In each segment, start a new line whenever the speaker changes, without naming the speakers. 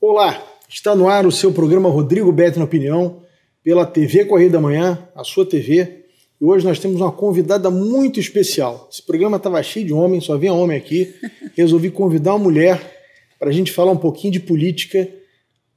Olá, está no ar o seu programa Rodrigo Betti na Opinião, pela TV Correio da Manhã, a sua TV. E hoje nós temos uma convidada muito especial. Esse programa estava cheio de homem, só vinha homem aqui. Resolvi convidar uma mulher para a gente falar um pouquinho de política.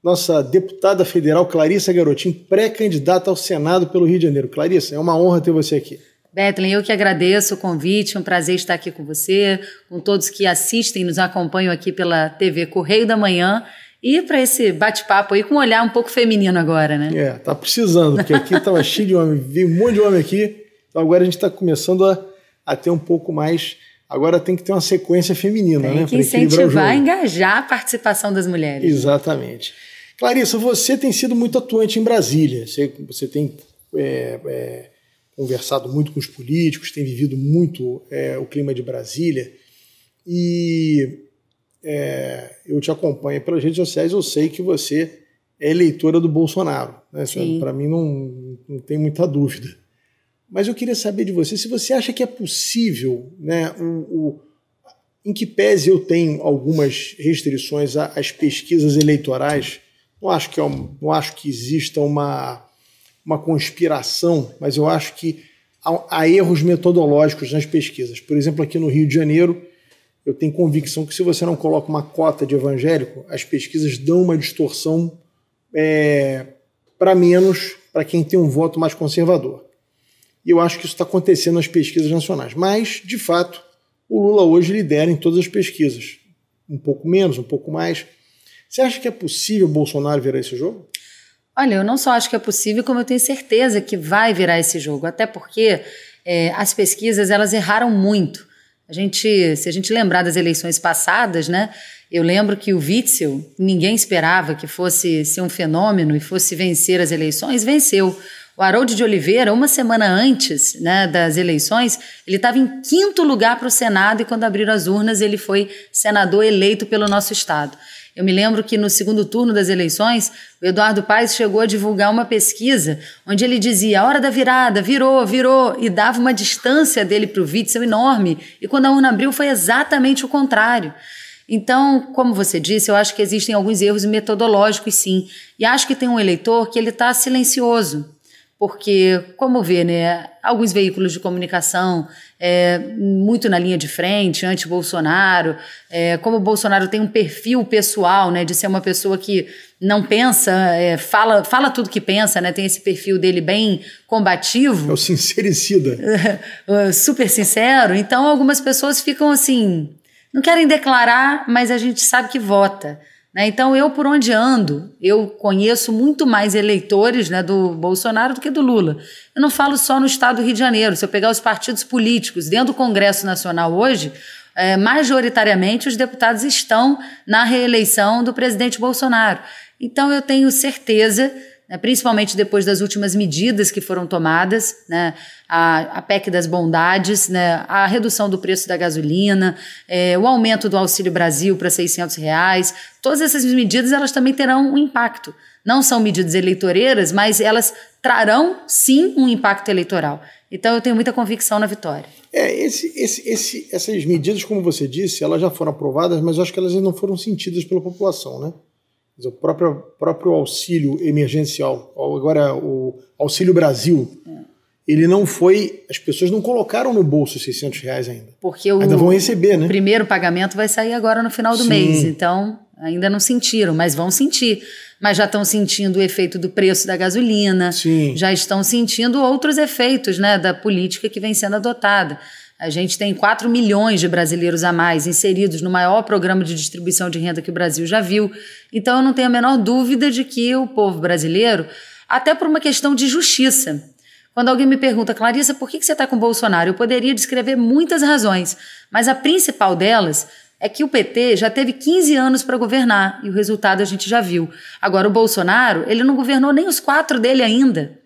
Nossa deputada federal Clarissa Garotin, pré-candidata ao Senado pelo Rio de Janeiro. Clarissa, é uma honra ter você aqui.
Bethlen, eu que agradeço o convite, é um prazer estar aqui com você, com todos que assistem e nos acompanham aqui pela TV Correio da Manhã. E para esse bate-papo aí com um olhar um pouco feminino agora, né?
Tá precisando, porque aqui estava cheio de homem, veio um monte de homem aqui, então agora a gente está começando a ter um pouco mais, agora tem que ter uma sequência feminina, né?
Tem que incentivar, engajar a participação das mulheres.
Exatamente. Clarissa, você tem sido muito atuante em Brasília, você tem conversado muito com os políticos, tem vivido muito o clima de Brasília e... eu te acompanho pelas redes sociais, eu sei que você é eleitora do Bolsonaro, né? Para mim não tem muita dúvida. Mas eu queria saber de você, se você acha que é possível, né, em que pese eu tenho algumas restrições às pesquisas eleitorais, não acho que exista uma conspiração, mas eu acho que há erros metodológicos nas pesquisas. Por exemplo, aqui no Rio de Janeiro, eu tenho convicção que se você não coloca uma cota de evangélico, as pesquisas dão uma distorção para menos para quem tem um voto mais conservador. E eu acho que isso está acontecendo nas pesquisas nacionais. Mas, de fato, o Lula hoje lidera em todas as pesquisas. Um pouco menos, um pouco mais. Você acha que é possível o Bolsonaro virar esse jogo?
Olha, eu não só acho que é possível, como eu tenho certeza que vai virar esse jogo. Até porque as pesquisas elas erraram muito. Se a gente lembrar das eleições passadas, né? Eu lembro que o Witzel, ninguém esperava que fosse ser um fenômeno e fosse vencer as eleições, venceu. O Harold de Oliveira, uma semana antes, né, das eleições, ele estava em 5º lugar para o Senado e quando abriram as urnas ele foi senador eleito pelo nosso estado. Eu me lembro que no segundo turno das eleições, o Eduardo Paes chegou a divulgar uma pesquisa onde ele dizia a hora da virada, virou, e dava uma distância dele para o Witzel enorme. E quando a urna abriu foi exatamente o contrário. Então, como você disse, eu acho que existem alguns erros metodológicos, sim. E acho que tem um eleitor que ele está silencioso. Porque, como vê, né, alguns veículos de comunicação muito na linha de frente, anti-Bolsonaro, como o Bolsonaro tem um perfil pessoal, né, de ser uma pessoa que não pensa, fala tudo que pensa, né, tem esse perfil dele bem combativo.
É o sincericida.
Super sincero. Então, algumas pessoas ficam assim, não querem declarar, mas a gente sabe que vota. Então, eu, por onde ando, eu conheço muito mais eleitores, né, do Bolsonaro do que do Lula. Eu não falo só no estado do Rio de Janeiro. Se eu pegar os partidos políticos dentro do Congresso Nacional hoje, majoritariamente os deputados estão na reeleição do presidente Bolsonaro. Então, eu tenho certeza, né, principalmente depois das últimas medidas que foram tomadas, né, a PEC das bondades, né, a redução do preço da gasolina, o aumento do Auxílio Brasil para R$600, todas essas medidas elas também terão um impacto. Não são medidas eleitoreiras, mas elas trarão sim um impacto eleitoral. Então eu tenho muita convicção na vitória.
Essas medidas, como você disse, elas já foram aprovadas, mas eu acho que elas ainda não foram sentidas pela população, né? O próprio auxílio emergencial, agora o Auxílio Brasil, ele não foi, as pessoas não colocaram no bolso os R$600 ainda.
Porque
ainda vão receber, né?
O primeiro pagamento vai sair agora no final do mês, então ainda não sentiram, mas vão sentir. Mas já estão sentindo o efeito do preço da gasolina, já estão sentindo outros efeitos, né, da política que vem sendo adotada. A gente tem 4 milhões de brasileiros a mais inseridos no maior programa de distribuição de renda que o Brasil já viu. Então eu não tenho a menor dúvida de que o povo brasileiro, até por uma questão de justiça. Quando alguém me pergunta, Clarissa, por que você está com o Bolsonaro? Eu poderia descrever muitas razões, mas a principal delas é que o PT já teve 15 anos para governar e o resultado a gente já viu. Agora o Bolsonaro, ele não governou nem os 4 dele ainda.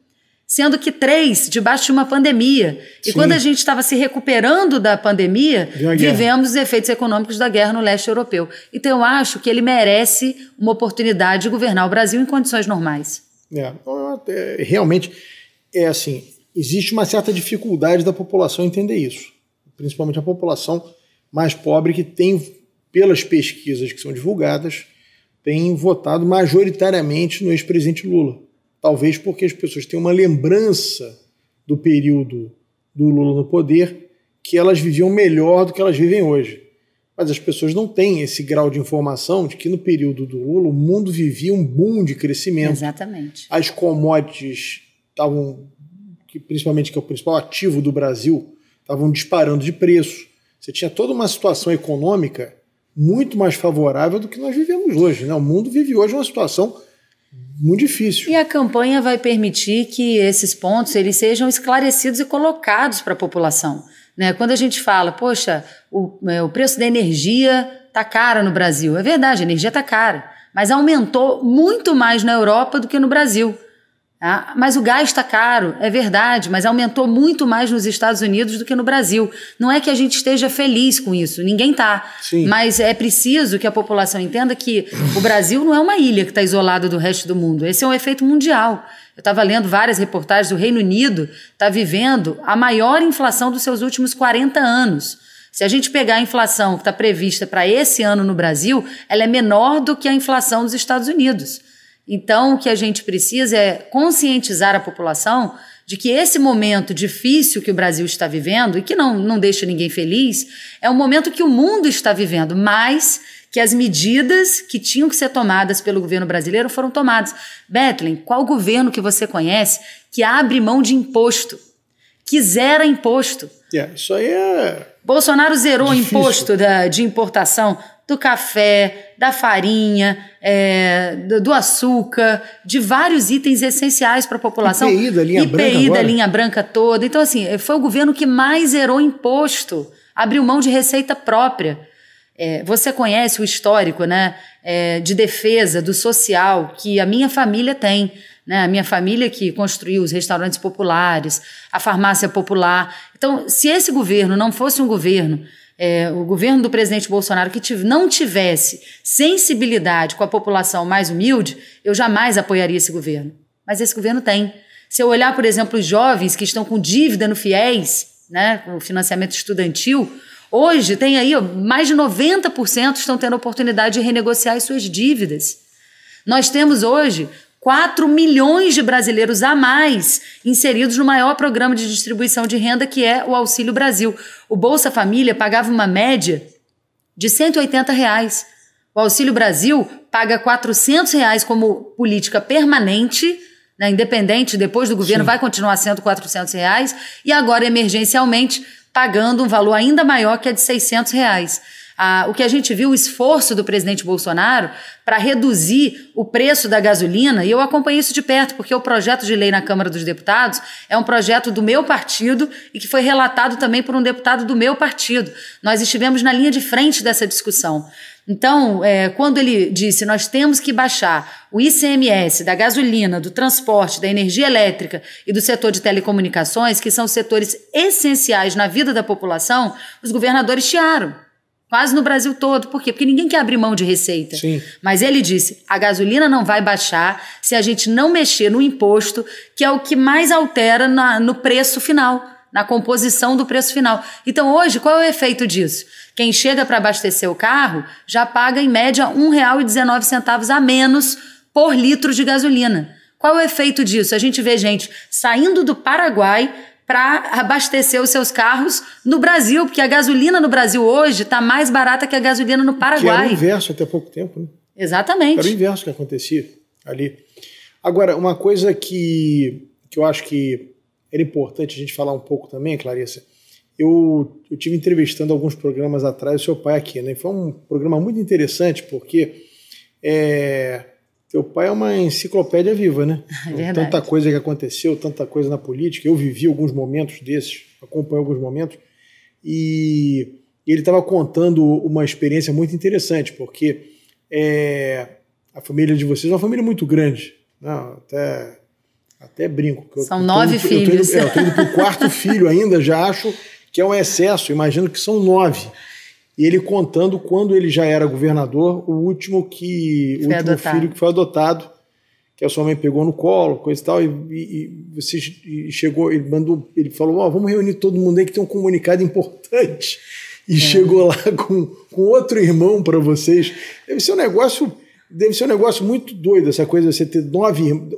Sendo que 3 debaixo de uma pandemia. E quando a gente estava se recuperando da pandemia, vivemos os efeitos econômicos da guerra no leste europeu. Então eu acho que ele merece uma oportunidade de governar o Brasil em condições normais.
Realmente, assim, existe uma certa dificuldade da população entender isso. Principalmente a população mais pobre que tem, pelas pesquisas que são divulgadas, têm votado majoritariamente no ex-presidente Lula. Talvez porque as pessoas têm uma lembrança do período do Lula no poder que elas viviam melhor do que elas vivem hoje. Mas as pessoas não têm esse grau de informação de que no período do Lula o mundo vivia um boom de crescimento.
Exatamente.
As commodities estavam, principalmente que é o principal ativo do Brasil, estavam disparando de preço. Você tinha toda uma situação econômica muito mais favorável do que nós vivemos hoje, né? O mundo vive hoje uma situação muito difícil.
E a campanha vai permitir que esses pontos eles sejam esclarecidos e colocados para a população. Né? Quando a gente fala, poxa, o preço da energia está caro no Brasil. É verdade, a energia está cara, mas aumentou muito mais na Europa do que no Brasil. Ah, mas o gás está caro, é verdade, mas aumentou muito mais nos Estados Unidos do que no Brasil. Não é que a gente esteja feliz com isso, ninguém está. Mas é preciso que a população entenda que o Brasil não é uma ilha que está isolada do resto do mundo. Esse é um efeito mundial. Eu estava lendo várias reportagens, o Reino Unido está vivendo a maior inflação dos seus últimos 40 anos. Se a gente pegar a inflação que está prevista para esse ano no Brasil, ela é menor do que a inflação dos Estados Unidos. Então, o que a gente precisa é conscientizar a população de que esse momento difícil que o Brasil está vivendo, e que não deixa ninguém feliz, é um momento que o mundo está vivendo, mas que as medidas que tinham que ser tomadas pelo governo brasileiro foram tomadas. Bethlen, qual governo que você conhece que abre mão de imposto, que zera imposto?
Isso aí é...
Bolsonaro zerou o imposto de importação do café, da farinha, do açúcar, de vários itens essenciais para a população.
IPI da linha branca
IPI
agora.
da linha branca toda. Então, assim, foi o governo que mais zerou imposto, abriu mão de receita própria. Você conhece o histórico, né, de defesa do social que a minha família tem. Né? A minha família que construiu os restaurantes populares, a farmácia popular. Então, se esse governo não fosse um governo... o governo do presidente Bolsonaro que não tivesse sensibilidade com a população mais humilde, eu jamais apoiaria esse governo. Mas esse governo tem. Se eu olhar, por exemplo, os jovens que estão com dívida no FIES, né, com o financiamento estudantil, hoje tem aí mais de 90% estão tendo a oportunidade de renegociar as suas dívidas. Nós temos hoje 4 milhões de brasileiros a mais inseridos no maior programa de distribuição de renda, que é o Auxílio Brasil. O Bolsa Família pagava uma média de R$180. O Auxílio Brasil paga R$400 como política permanente, né, independente, depois do governo vai continuar sendo R$400, e agora emergencialmente pagando um valor ainda maior, que é de R$600. O que a gente viu, o esforço do presidente Bolsonaro para reduzir o preço da gasolina, e eu acompanhei isso de perto, porque o projeto de lei na Câmara dos Deputados é um projeto do meu partido e que foi relatado também por um deputado do meu partido. Nós estivemos na linha de frente dessa discussão. Então, quando ele disse nós temos que baixar o ICMS da gasolina, do transporte, da energia elétrica e do setor de telecomunicações, que são setores essenciais na vida da população, os governadores chiaram. Quase no Brasil todo. Por quê? Porque ninguém quer abrir mão de receita.
Sim.
Mas ele disse, a gasolina não vai baixar se a gente não mexer no imposto, que é o que mais altera no preço final, na composição do preço final. Então hoje, qual é o efeito disso? Quem chega para abastecer o carro já paga em média R$1,19 a menos por litro de gasolina. Qual é o efeito disso? A gente vê gente saindo do Paraguai para abastecer os seus carros no Brasil, porque a gasolina no Brasil hoje está mais barata que a gasolina no Paraguai.
Que era o inverso até pouco tempo, né?
Exatamente.
Era o inverso que acontecia ali. Agora, uma coisa que eu acho que era importante a gente falar um pouco também, Clarissa, eu tive entrevistando alguns programas atrás o seu pai aqui, né? Foi um programa muito interessante, porque teu pai é uma enciclopédia viva, né?
É verdade.
Tanta coisa que aconteceu, tanta coisa na política. Eu vivi alguns momentos desses, acompanhei alguns momentos, e ele estava contando uma experiência muito interessante, porque a família de vocês é uma família muito grande. Não, até brinco.
São 9 filhos.
Eu estou indo para o 4º filho ainda, já acho que é um excesso, imagino que são 9. E ele contando quando ele já era governador, o último filho que foi adotado, que a sua mãe pegou no colo, coisa e tal, e você chegou, ele falou, vamos reunir todo mundo aí que tem um comunicado importante. E chegou lá com outro irmão para vocês. Deve ser um negócio Deve ser um negócio muito doido, essa coisa de você ter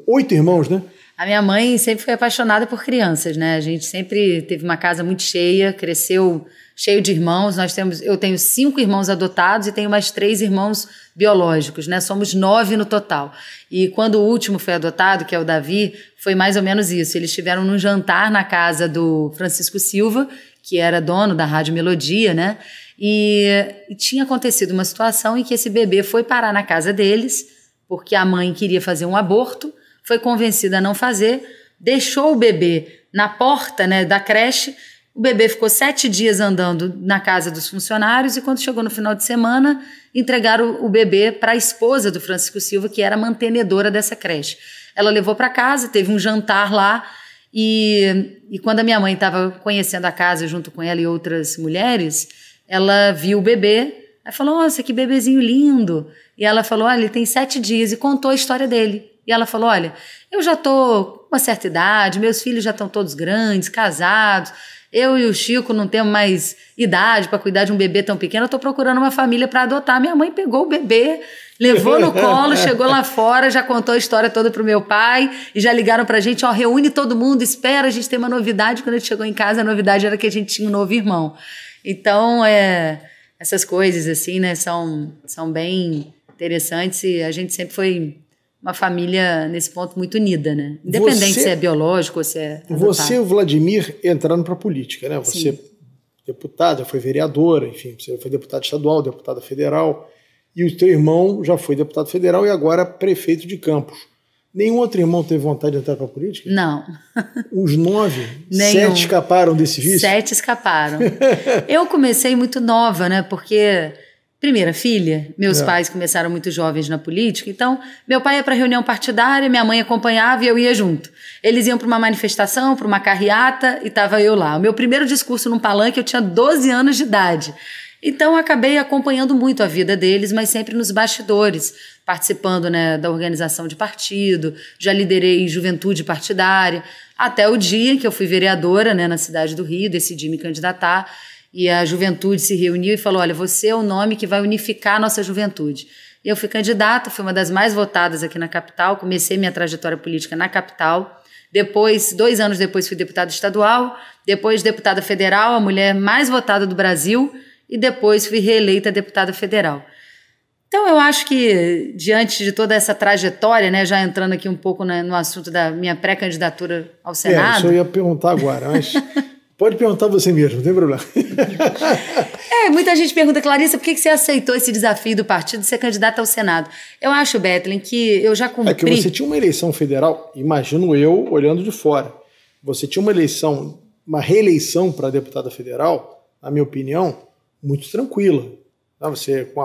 8 irmãos, né?
A minha mãe sempre foi apaixonada por crianças, né? A gente sempre teve uma casa muito cheia, cresceu cheio de irmãos. Eu tenho 5 irmãos adotados e tenho mais 3 irmãos biológicos, né? Somos 9 no total. E quando o último foi adotado, que é o Davi, foi mais ou menos isso. Eles estiveram num jantar na casa do Francisco Silva, que era dono da Rádio Melodia, né? E tinha acontecido uma situação em que esse bebê foi parar na casa deles, porque a mãe queria fazer um aborto, foi convencida a não fazer, deixou o bebê na porta, né, da creche. O bebê ficou 7 dias andando na casa dos funcionários e quando chegou no final de semana, entregaram o bebê para a esposa do Francisco Silva, que era mantenedora dessa creche. Ela levou para casa, teve um jantar lá e quando a minha mãe estava conhecendo a casa junto com ela e outras mulheres, ela viu o bebê, aí falou, nossa, que bebezinho lindo. E ela falou, olha, ele tem 7 dias e contou a história dele. E ela falou, olha, eu já estou com uma certa idade, meus filhos já estão todos grandes, casados, eu e o Chico não temos mais idade para cuidar de um bebê tão pequeno, eu estou procurando uma família para adotar. Minha mãe pegou o bebê, levou no colo, chegou lá fora, já contou a história toda para o meu pai e já ligaram para a gente, ó, reúne todo mundo, espera, a gente tem uma novidade. Quando a gente chegou em casa, a novidade era que a gente tinha um novo irmão. Então, essas coisas assim, né, são bem interessantes e a gente sempre foi uma família, nesse ponto, muito unida, né? Independente se é biológico ou se é adotado.
Você e o Vladimir entraram para a política, né? Você, deputada, foi vereadora, enfim, você foi deputada estadual, deputada federal, e o teu irmão já foi deputado federal e agora prefeito de Campos. Nenhum outro irmão teve vontade de entrar para a política?
Não.
Os 9? 7 escaparam desse vício?
7 escaparam. Eu comecei muito nova, né? Porque, primeira filha, meus pais começaram muito jovens na política, então meu pai ia para reunião partidária, minha mãe acompanhava e eu ia junto. Eles iam para uma manifestação, para uma carreata e estava eu lá. O meu primeiro discurso num palanque, eu tinha 12 anos de idade. Então, acabei acompanhando muito a vida deles, mas sempre nos bastidores, participando, né, da organização de partido, já liderei juventude partidária, até o dia que eu fui vereadora, né, na cidade do Rio, decidi me candidatar, e a juventude se reuniu e falou, olha, você é o nome que vai unificar a nossa juventude. E eu fui candidata, fui uma das mais votadas aqui na capital, comecei minha trajetória política na capital, depois, 2 anos depois, fui deputada estadual, depois deputada federal, a mulher mais votada do Brasil, e depois fui reeleita deputada federal. Então, eu acho que, diante de toda essa trajetória, né, já entrando aqui um pouco no assunto da minha pré-candidatura ao Senado...
Isso eu ia perguntar agora, mas pode perguntar você mesmo, não tem problema.
Muita gente pergunta, Clarissa, por que você aceitou esse desafio do partido de ser candidata ao Senado? Eu acho, Bethlen, que eu já cumpri... É
que você tinha uma eleição federal, imagino eu, olhando de fora, você tinha uma reeleição para deputada federal, na minha opinião, muito tranquila. Você, com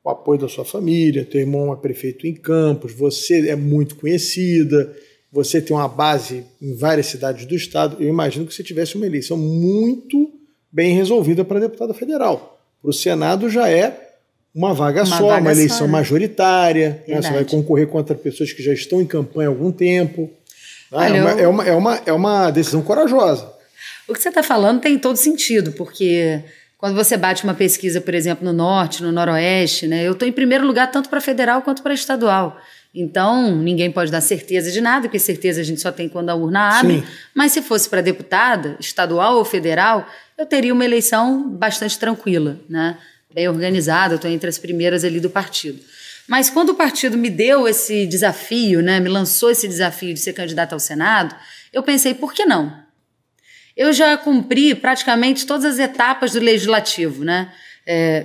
o apoio da sua família, teu irmão é prefeito em Campos, você é muito conhecida, você tem uma base em várias cidades do estado. Eu imagino que você tivesse uma eleição muito bem resolvida para deputada federal. Para o Senado já é uma vaga só, uma eleição majoritária, né? Você vai concorrer contra pessoas que já estão em campanha há algum tempo. É uma decisão corajosa.
O que você está falando tem todo sentido, porque... Quando você bate uma pesquisa, por exemplo, no Norte, no Noroeste, né, eu estou em primeiro lugar tanto para federal quanto para estadual. Então, ninguém pode dar certeza de nada, porque certeza a gente só tem quando a urna abre. Sim. Mas se fosse para deputada, estadual ou federal, eu teria uma eleição bastante tranquila, né, bem organizada, eu estou entre as primeiras ali do partido. Mas quando o partido me deu esse desafio, né, me lançou esse desafio de ser candidata ao Senado, eu pensei, por que não? Eu já cumpri praticamente todas as etapas do legislativo, né?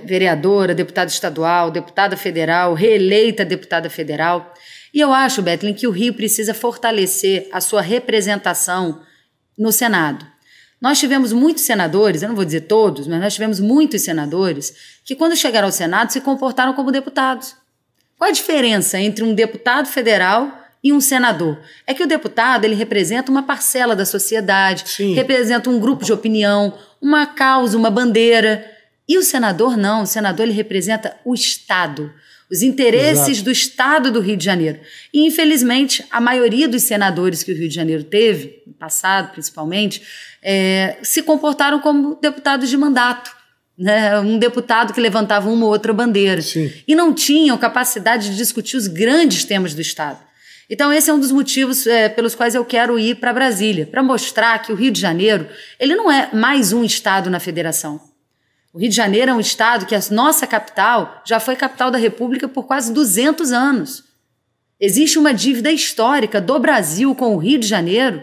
Vereadora, deputada estadual, deputada federal, reeleita deputada federal. E eu acho, Bethlen, que o Rio precisa fortalecer a sua representação no Senado. Nós tivemos muitos senadores, eu não vou dizer todos, mas nós tivemos muitos senadores que quando chegaram ao Senado se comportaram como deputados. Qual a diferença entre um deputado federal e um senador? É que o deputado, ele representa uma parcela da sociedade, Sim. representa um grupo de opinião, uma causa, uma bandeira. E o senador não, o senador ele representa o Estado, os interesses Exato. Do Estado do Rio de Janeiro. E, infelizmente, a maioria dos senadores que o Rio de Janeiro teve, no passado principalmente, se comportaram como deputados de mandato, né? Um deputado que levantava uma ou outra bandeira.
Sim.
E não tinham capacidade de discutir os grandes temas do Estado. Então esse é um dos motivos pelos quais eu quero ir para Brasília, para mostrar que o Rio de Janeiro ele não é mais um estado na federação. O Rio de Janeiro é um estado que a nossa capital já foi capital da República por quase 200 anos. Existe uma dívida histórica do Brasil com o Rio de Janeiro,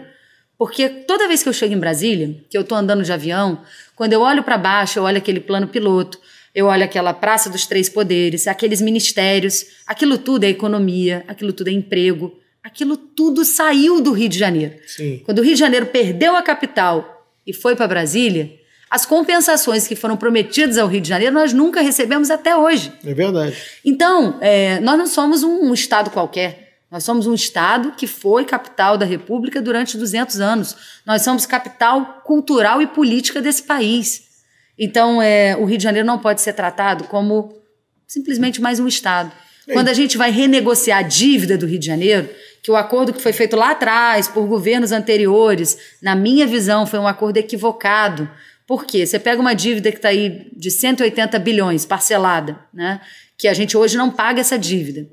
porque toda vez que eu chego em Brasília, que eu estou andando de avião, quando eu olho para baixo, eu olho aquele plano piloto, eu olho aquela Praça dos Três Poderes, aqueles ministérios, aquilo tudo é economia, aquilo tudo é emprego, aquilo tudo saiu do Rio de Janeiro.
Sim.
Quando o Rio de Janeiro perdeu a capital e foi para Brasília, as compensações que foram prometidas ao Rio de Janeiro nós nunca recebemos até hoje.
É verdade.
Então, nós não somos um estado qualquer. Nós somos um estado que foi capital da República durante 200 anos. Nós somos capital cultural e política desse país. Então, o Rio de Janeiro não pode ser tratado como simplesmente mais um estado. Quando a gente vai renegociar a dívida do Rio de Janeiro, que o acordo que foi feito lá atrás por governos anteriores, na minha visão, foi um acordo equivocado. Por quê? Você pega uma dívida que está aí de 180 bilhões, parcelada, né? Que a gente hoje não paga essa dívida.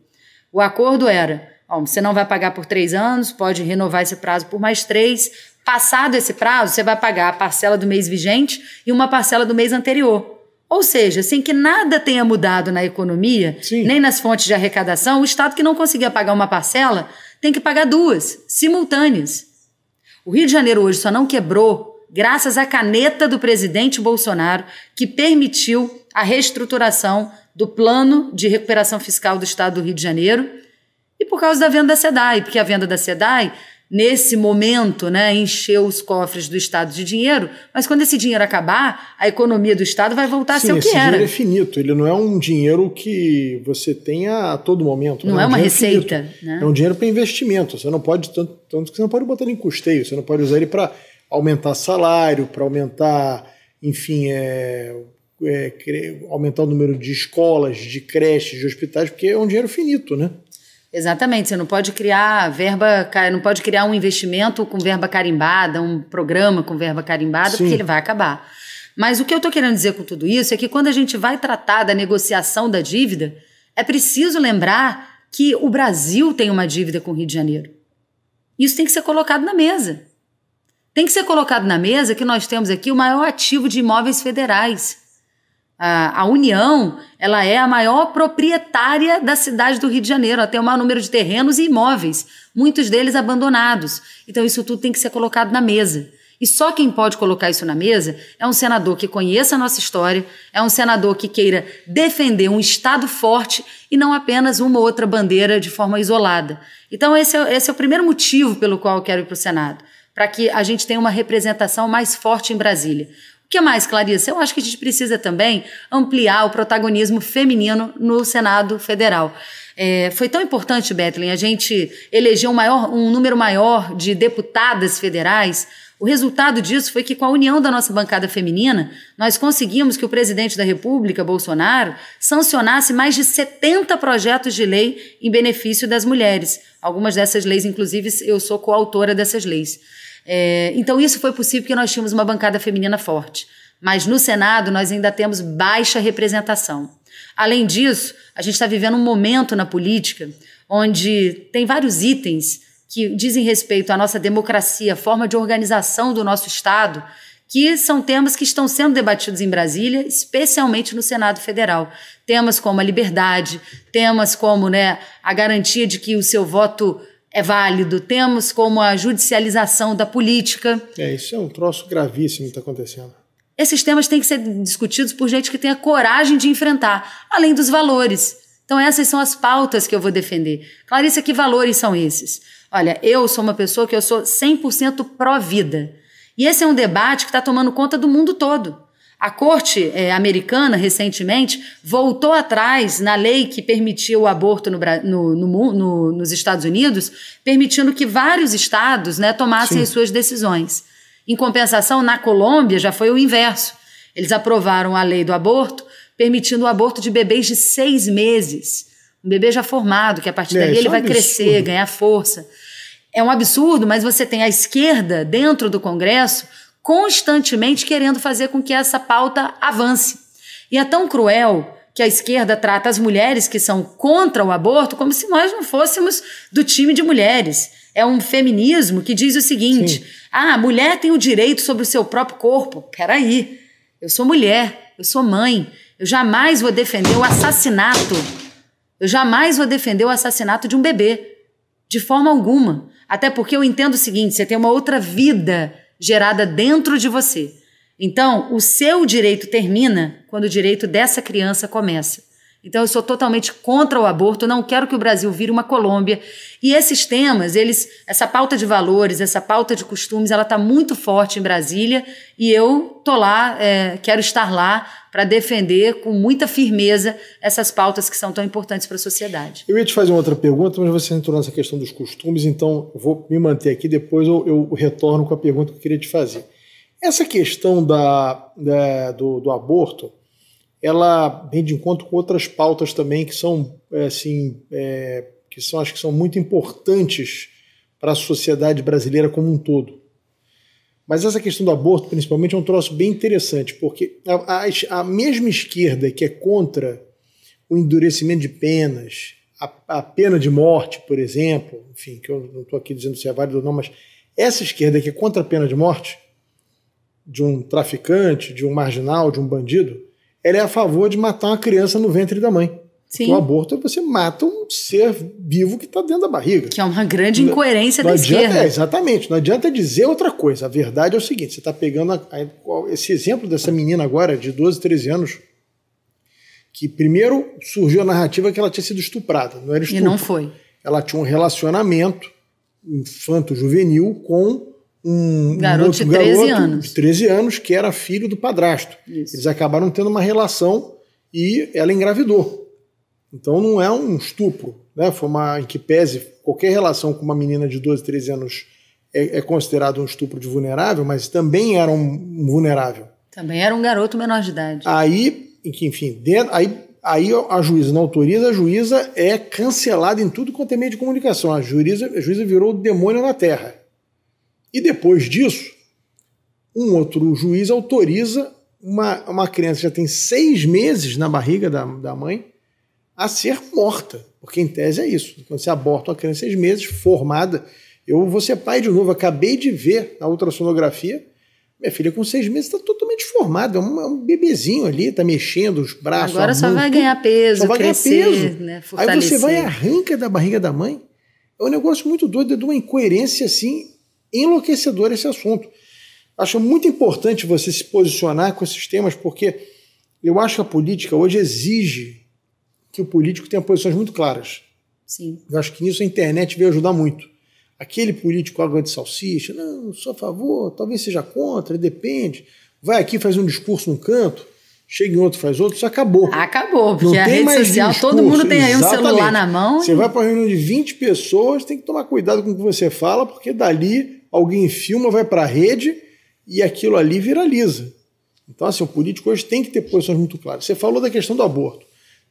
O acordo era, você não vai pagar por 3 anos, pode renovar esse prazo por mais 3. Passado esse prazo, você vai pagar a parcela do mês vigente e uma parcela do mês anterior. Ou seja, sem que nada tenha mudado na economia,
Sim,
nem nas fontes de arrecadação, o Estado que não conseguia pagar uma parcela tem que pagar 2, simultâneas. O Rio de Janeiro hoje só não quebrou graças à caneta do presidente Bolsonaro, que permitiu a reestruturação do plano de recuperação fiscal do Estado do Rio de Janeiro, e por causa da venda da SEDAI, porque a venda da SEDAI, nesse momento, né, encheu os cofres do Estado de dinheiro, mas quando esse dinheiro acabar, a economia do Estado vai voltar a ser o que era.
Esse dinheiro é finito, ele não é um dinheiro que você tenha a todo momento.
Não é uma receita. Né?
É um dinheiro para investimento, você não pode, tanto que você não pode botar ele em custeio, você não pode usar ele para aumentar salário, para aumentar, enfim, aumentar o número de escolas, de creches, de hospitais, porque é um dinheiro finito, né?
Exatamente, você não pode criar não pode criar um investimento com verba carimbada, um programa com verba carimbada,
Sim,
porque ele vai acabar. Mas o que eu estou querendo dizer com tudo isso é que quando a gente vai tratar da negociação da dívida, é preciso lembrar que o Brasil tem uma dívida com o Rio de Janeiro. Isso tem que ser colocado na mesa. Tem que ser colocado na mesa que nós temos aqui o maior ativo de imóveis federais. A União, ela é a maior proprietária da cidade do Rio de Janeiro. Ela tem o maior número de terrenos e imóveis, muitos deles abandonados. Então isso tudo tem que ser colocado na mesa. E só quem pode colocar isso na mesa é um senador que conheça a nossa história, é um senador que queira defender um Estado forte e não apenas uma ou outra bandeira de forma isolada. Então esse é o primeiro motivo pelo qual eu quero ir para o Senado, para que a gente tenha uma representação mais forte em Brasília. O que mais, Clarissa? Eu acho que a gente precisa também ampliar o protagonismo feminino no Senado Federal. Foi tão importante, Bethlen, a gente eleger um número maior de deputadas federais. O resultado disso foi que, com a união da nossa bancada feminina, nós conseguimos que o presidente da República, Bolsonaro, sancionasse mais de 70 projetos de lei em benefício das mulheres. Algumas dessas leis, inclusive, eu sou coautora dessas leis. Então isso foi possível porque nós tínhamos uma bancada feminina forte. Mas no Senado nós ainda temos baixa representação. Além disso, a gente está vivendo um momento na política onde tem vários itens que dizem respeito à nossa democracia, a forma de organização do nosso Estado, que são temas que estão sendo debatidos em Brasília, especialmente no Senado Federal. Temas como a liberdade, temas como, a garantia de que o seu voto é válido, temas como a judicialização da política.
Isso é um troço gravíssimo que está acontecendo.
Esses temas têm que ser discutidos por gente que tenha coragem de enfrentar, além dos valores. Então essas são as pautas que eu vou defender. Clarissa, que valores são esses? Olha, eu sou uma pessoa que eu sou 100% pró-vida. E esse é um debate que está tomando conta do mundo todo. A Corte americana, recentemente, voltou atrás na lei que permitiu o aborto nos Estados Unidos, permitindo que vários estados tomassem as suas decisões. Em compensação, na Colômbia já foi o inverso. Eles aprovaram a lei do aborto, permitindo o aborto de bebês de 6 meses. Um bebê já formado, que a partir daí ele vai crescer, ganhar força. É um absurdo, mas você tem a esquerda dentro do Congresso constantemente querendo fazer com que essa pauta avance. E é tão cruel que a esquerda trata as mulheres que são contra o aborto como se nós não fôssemos do time de mulheres. É um feminismo que diz o seguinte: a mulher tem o direito sobre o seu próprio corpo. Peraí, eu sou mulher, eu sou mãe, eu jamais vou defender o assassinato. Eu jamais vou defender o assassinato de um bebê, de forma alguma. Até porque eu entendo o seguinte: você tem uma outra vida gerada dentro de você. Então, o seu direito termina quando o direito dessa criança começa. Então, eu sou totalmente contra o aborto, não quero que o Brasil vire uma Colômbia. E esses temas, essa pauta de valores, essa pauta de costumes, ela está muito forte em Brasília e eu tô lá, quero estar lá para defender com muita firmeza essas pautas que são tão importantes para a sociedade.
Eu ia te fazer uma outra pergunta, mas você entrou nessa questão dos costumes, então eu vou me manter aqui, depois eu retorno com a pergunta que eu queria te fazer. Essa questão do aborto, ela vem de encontro com outras pautas também que são, acho que são muito importantes para a sociedade brasileira como um todo. Mas essa questão do aborto, principalmente, é um troço bem interessante, porque a mesma esquerda que é contra o endurecimento de penas, a pena de morte, por exemplo, enfim, que eu não estou aqui dizendo se é válido ou não, mas essa esquerda que é contra a pena de morte de um traficante, de um marginal, de um bandido, ela é a favor de matar uma criança no ventre da mãe.
Sim.
O aborto é você mata um ser vivo que está dentro da barriga.
Que é uma grande incoerência da esquerda.
Exatamente. Não adianta dizer outra coisa. A verdade é o seguinte, você está pegando esse exemplo dessa menina agora, de 12, 13 anos, que primeiro surgiu a narrativa que ela tinha sido estuprada. Não era estupro.
E não foi.
Ela tinha um relacionamento infanto-juvenil com um
garoto de 13 anos.
De 13 anos, que era filho do padrasto.
Isso.
Eles acabaram tendo uma relação e ela engravidou. Então não é um estupro, né? Foi em que pese qualquer relação com uma menina de 12, 13 anos é considerado um estupro de vulnerável, mas também era um vulnerável.
Também era um garoto menor de idade.
Aí a juíza não autoriza, a juíza é cancelada em tudo quanto é meio de comunicação. A juíza virou o demônio na terra. E depois disso, um outro juiz autoriza uma criança que já tem 6 meses na barriga da mãe a ser morta. Porque, em tese, é isso. Quando você aborta uma criança de 6 meses, formada... Eu vou ser pai de novo. Acabei de ver na ultrassonografia. Minha filha com 6 meses está totalmente formada. É um bebezinho ali, está mexendo os braços.
Agora só vai ganhar peso, crescer, né, fortalecer.
Aí você vai e arranca da barriga da mãe. É um negócio muito doido, é de uma incoerência assim... enlouquecedor esse assunto. Acho muito importante você se posicionar com esses temas, porque eu acho que a política hoje exige que o político tenha posições muito claras.
Sim.
Eu acho que nisso a internet veio ajudar muito. Aquele político água de salsicha, não, sou a favor, talvez seja contra, depende. Vai aqui, faz um discurso num canto, chega em outro, faz outro, isso acabou.
Acabou, porque a rede social, todo mundo tem aí um celular na mão.
Você vai para uma reunião de 20 pessoas, tem que tomar cuidado com o que você fala, porque dali alguém filma, vai para a rede e aquilo ali viraliza. Então, assim, o político hoje tem que ter posições muito claras. Você falou da questão do aborto.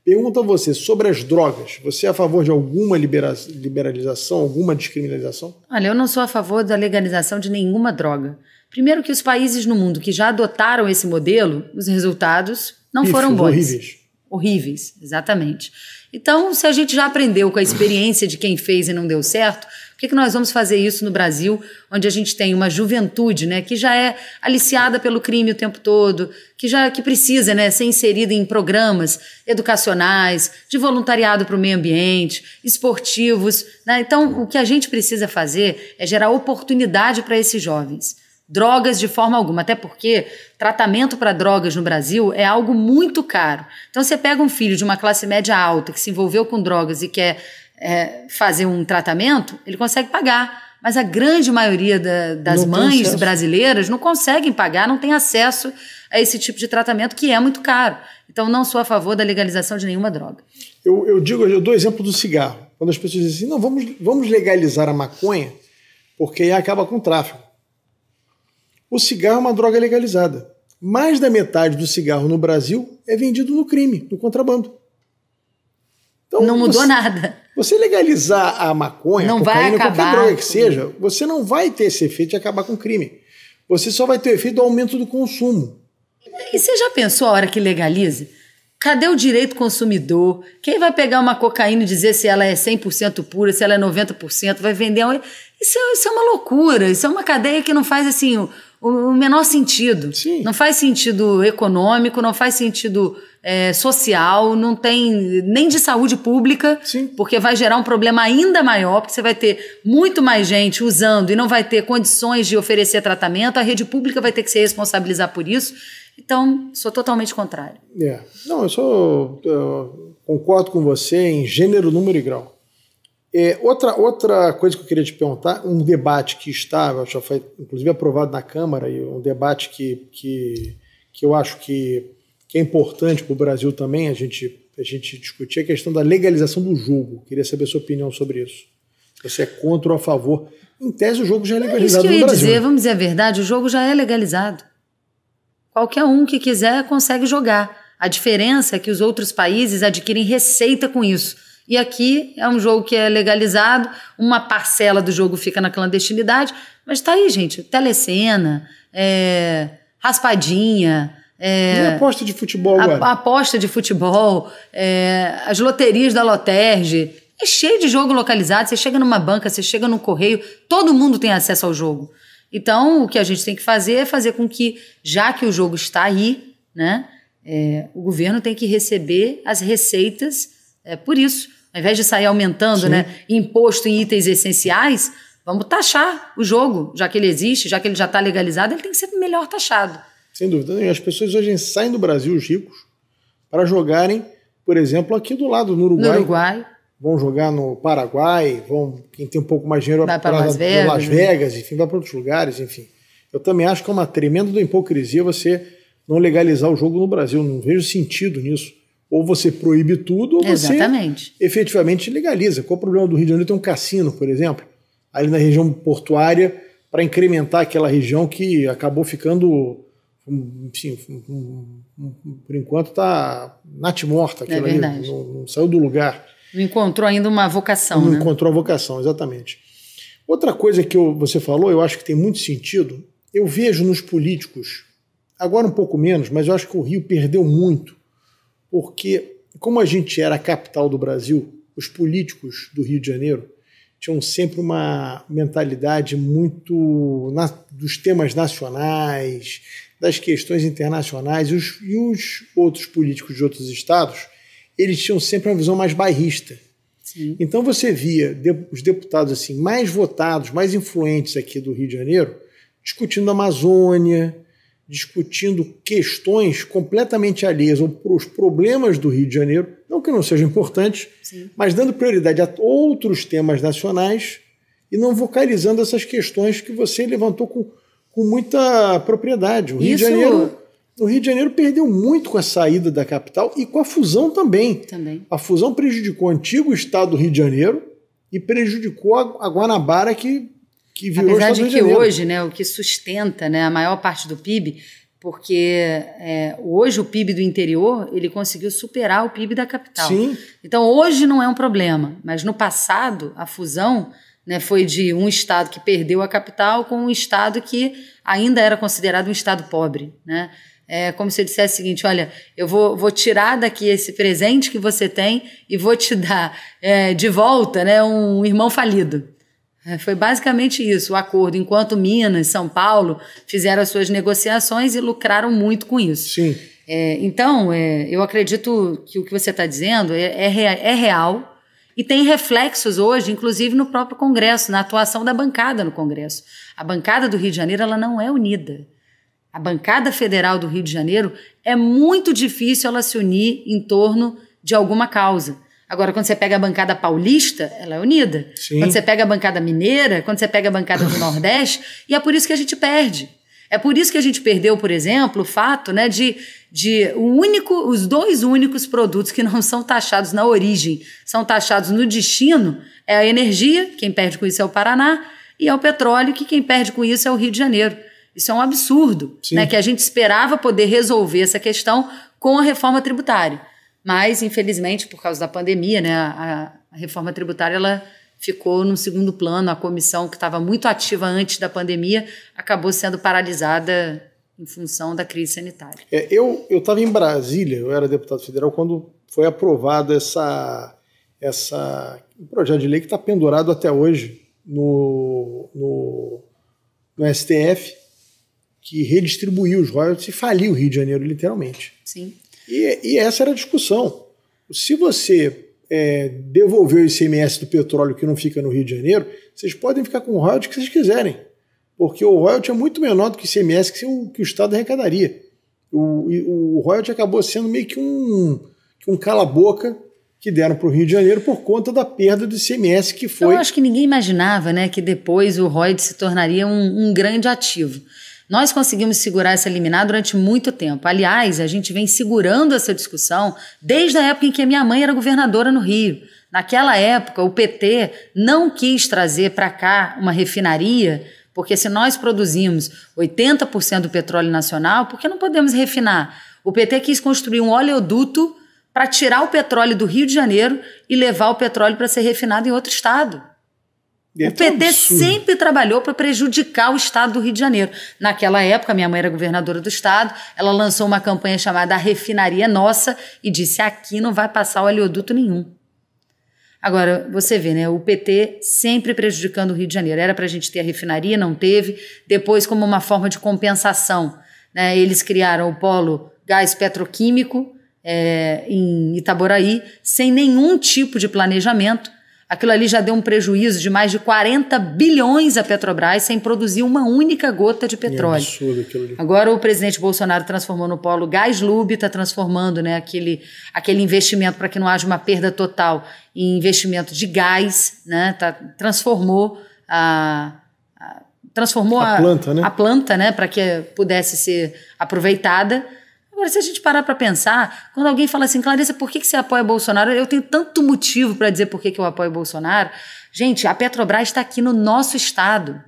Pergunto a você sobre as drogas. Você é a favor de alguma liberalização, alguma descriminalização?
Olha, eu não sou a favor da legalização de nenhuma droga. Primeiro que os países no mundo que já adotaram esse modelo, os resultados não foram bons.
Horríveis.
Horríveis, exatamente. Então, se a gente já aprendeu com a experiência de quem fez e não deu certo, por que nós vamos fazer isso no Brasil, onde a gente tem uma juventude, né, que já é aliciada pelo crime o tempo todo, que precisa, né, ser inserida em programas educacionais, de voluntariado para o meio ambiente, esportivos, né? Então, o que a gente precisa fazer é gerar oportunidade para esses jovens. Drogas de forma alguma, até porque tratamento para drogas no Brasil é algo muito caro. Então você pega um filho de uma classe média alta que se envolveu com drogas e quer fazer um tratamento, ele consegue pagar, mas a grande maioria das mães brasileiras não conseguem pagar, não tem acesso a esse tipo de tratamento que é muito caro. Então não sou a favor da legalização de nenhuma droga.
Eu dou exemplo do cigarro. Quando as pessoas dizem assim, não, vamos legalizar a maconha porque aí acaba com o tráfico. O cigarro é uma droga legalizada. Mais da metade do cigarro no Brasil é vendido no crime, no contrabando. Então,
não mudou nada.
Você legalizar a maconha,
não
a cocaína,
vai acabar
qualquer droga que seja, você não vai ter esse efeito de acabar com o crime. Você só vai ter o efeito do aumento do consumo.
E você já pensou a hora que legaliza? Cadê o direito consumidor? Quem vai pegar uma cocaína e dizer se ela é 100% pura, se ela é 90%, vai vender... Isso é uma loucura, isso é uma cadeia que não faz assim, o menor sentido.
Sim.
Não faz sentido econômico, não faz sentido social, não tem nem de saúde pública,
Sim.
porque vai gerar um problema ainda maior, porque você vai ter muito mais gente usando e não vai ter condições de oferecer tratamento, a rede pública vai ter que se responsabilizar por isso. Então, sou totalmente contrário.
Não, eu concordo com você em gênero, número e grau. Outra coisa que eu queria te perguntar, um debate que já foi inclusive aprovado na Câmara, e um debate que eu acho que é importante para o Brasil também a gente discutir, a questão da legalização do jogo. Queria saber a sua opinião sobre isso. Você é contra ou a favor? Em tese, o jogo já é legalizado no Brasil.
Isso que eu ia dizer, vamos dizer a verdade, o jogo já é legalizado. Qualquer um que quiser consegue jogar. A diferença é que os outros países adquirem receita com isso. E aqui é um jogo que é legalizado, uma parcela do jogo fica na clandestinidade, mas tá aí, gente, telecena, raspadinha...
E aposta de futebol agora?
A aposta de futebol, as loterias da Loterge, é cheio de jogo localizado, você chega numa banca, você chega num correio, todo mundo tem acesso ao jogo. Então, o que a gente tem que fazer é fazer com que, já que o jogo está aí, né, o governo tem que receber as receitas por isso. Ao invés de sair aumentando, né, imposto em itens essenciais, vamos taxar o jogo. Já que ele existe, já que ele já está legalizado, ele tem que ser melhor taxado. Sem
dúvida. As pessoas hoje saem do Brasil, os ricos, para jogarem, por exemplo, aqui do lado, no Uruguai. Vão jogar no Paraguai, quem tem um pouco mais de dinheiro
vai para Las Vegas,
enfim, vai para outros lugares, enfim. Eu também acho que é uma tremenda hipocrisia você não legalizar o jogo no Brasil. Não vejo sentido nisso. Ou você proíbe tudo, ou você efetivamente legaliza. Qual o problema do Rio de Janeiro? Tem um cassino, por exemplo, ali na região portuária, para incrementar aquela região que acabou ficando, enfim, por enquanto está natimorta.
É verdade.
Não saiu do lugar.
Não encontrou ainda uma vocação,
Não encontrou a vocação, exatamente. Outra coisa que você falou, eu acho que tem muito sentido, eu vejo nos políticos, agora um pouco menos, mas eu acho que o Rio perdeu muito, porque como a gente era a capital do Brasil, os políticos do Rio de Janeiro tinham sempre uma mentalidade muito dos temas nacionais, das questões internacionais, e os outros políticos de outros estados, eles tinham sempre uma visão mais bairrista.
Sim.
Então você via os deputados assim, mais votados, mais influentes aqui do Rio de Janeiro, discutindo a Amazônia, discutindo questões completamente alheias aos problemas do Rio de Janeiro, não que não sejam importantes, mas dando prioridade a outros temas nacionais e não vocalizando essas questões que você levantou com muita propriedade. O Rio de Janeiro perdeu muito com a saída da capital e com a fusão também. A fusão prejudicou o antigo estado do Rio de Janeiro e prejudicou a Guanabara, que virou
Apesar
estado
de
do Rio de
que
Janeiro.
hoje, né, o que sustenta, né, a maior parte do PIB, porque hoje o PIB do interior ele conseguiu superar o PIB da capital.
Sim.
Então hoje não é um problema, mas no passado a fusão, né, foi de um estado que perdeu a capital com um estado que ainda era considerado um estado pobre, né? É como se eu dissesse o seguinte, olha, eu vou tirar daqui esse presente que você tem e vou te dar de volta, né, um irmão falido. Foi basicamente isso, o acordo, enquanto Minas, São Paulo fizeram as suas negociações e lucraram muito com isso.
Sim.
Então, eu acredito que o que você está dizendo é real e tem reflexos hoje, inclusive no próprio Congresso, na atuação da bancada no Congresso. A bancada do Rio de Janeiro ela não é unida. A bancada federal do Rio de Janeiro é muito difícil ela se unir em torno de alguma causa. Agora, quando você pega a bancada paulista, ela é unida.
Sim.
Quando você pega a bancada mineira, quando você pega a bancada do Nordeste, e é por isso que a gente perde. É por isso que a gente perdeu, por exemplo, o fato, né, de os dois únicos produtos que não são taxados na origem, são taxados no destino, é a energia, quem perde com isso é o Paraná, e é o petróleo, que quem perde com isso é o Rio de Janeiro. Isso é um absurdo, né, que a gente esperava poder resolver essa questão com a reforma tributária. Mas, infelizmente, por causa da pandemia, né, a reforma tributária ela ficou no segundo plano. A comissão, que estava muito ativa antes da pandemia, acabou sendo paralisada
em
função da crise sanitária.
Eu estava em Brasília, eu era deputado federal, quando foi aprovado um projeto de lei que está pendurado até hoje no STF, que redistribuiu os royalties e faliu o Rio de Janeiro, literalmente.
Sim.
E essa era a discussão. Se você devolver o ICMS do petróleo que não fica no Rio de Janeiro, vocês podem ficar com o royalties que vocês quiserem, porque o royalties é muito menor do que o ICMS que o Estado arrecadaria. O royalties acabou sendo meio que um cala-boca que deram para o Rio de Janeiro por conta da perda do ICMS que foi...
Eu acho que ninguém imaginava, né, que depois o royalties se tornaria um grande ativo. Nós conseguimos segurar essa liminar durante muito tempo. Aliás, a gente vem segurando essa discussão desde a época em que a minha mãe era governadora no Rio. Naquela época, o PT não quis trazer para cá uma refinaria, porque se nós produzimos 80% do petróleo nacional, por que não podemos refinar? O PT quis construir um oleoduto para tirar o petróleo do Rio de Janeiro e levar o petróleo para ser refinado em outro estado. O PT sempre trabalhou para prejudicar o estado do Rio de Janeiro. Naquela época, minha mãe era governadora do estado, ela lançou uma campanha chamada A Refinaria Nossa e disse: aqui não vai passar oleoduto nenhum. Agora, você vê, né? O PT sempre prejudicando o Rio de Janeiro. Era para a gente ter a refinaria, não teve. Depois, como uma forma de compensação, né, eles criaram o polo gás petroquímico em Itaboraí, sem nenhum tipo de planejamento. Aquilo ali já deu um prejuízo de mais de 40 bilhões à Petrobras sem produzir uma única gota de petróleo. É absurdo aquilo ali. Agora o presidente Bolsonaro transformou no polo Gás Lube, está transformando, né, aquele investimento para que não haja uma perda total em investimento de gás, né, transformou a planta, né? A planta, né, para que pudesse ser aproveitada. Agora, se a gente parar para pensar, quando alguém fala assim, Clarissa, por que você apoia Bolsonaro? Eu tenho tanto motivo para dizer por que eu apoio Bolsonaro. Gente, a Petrobras está aqui no nosso estado.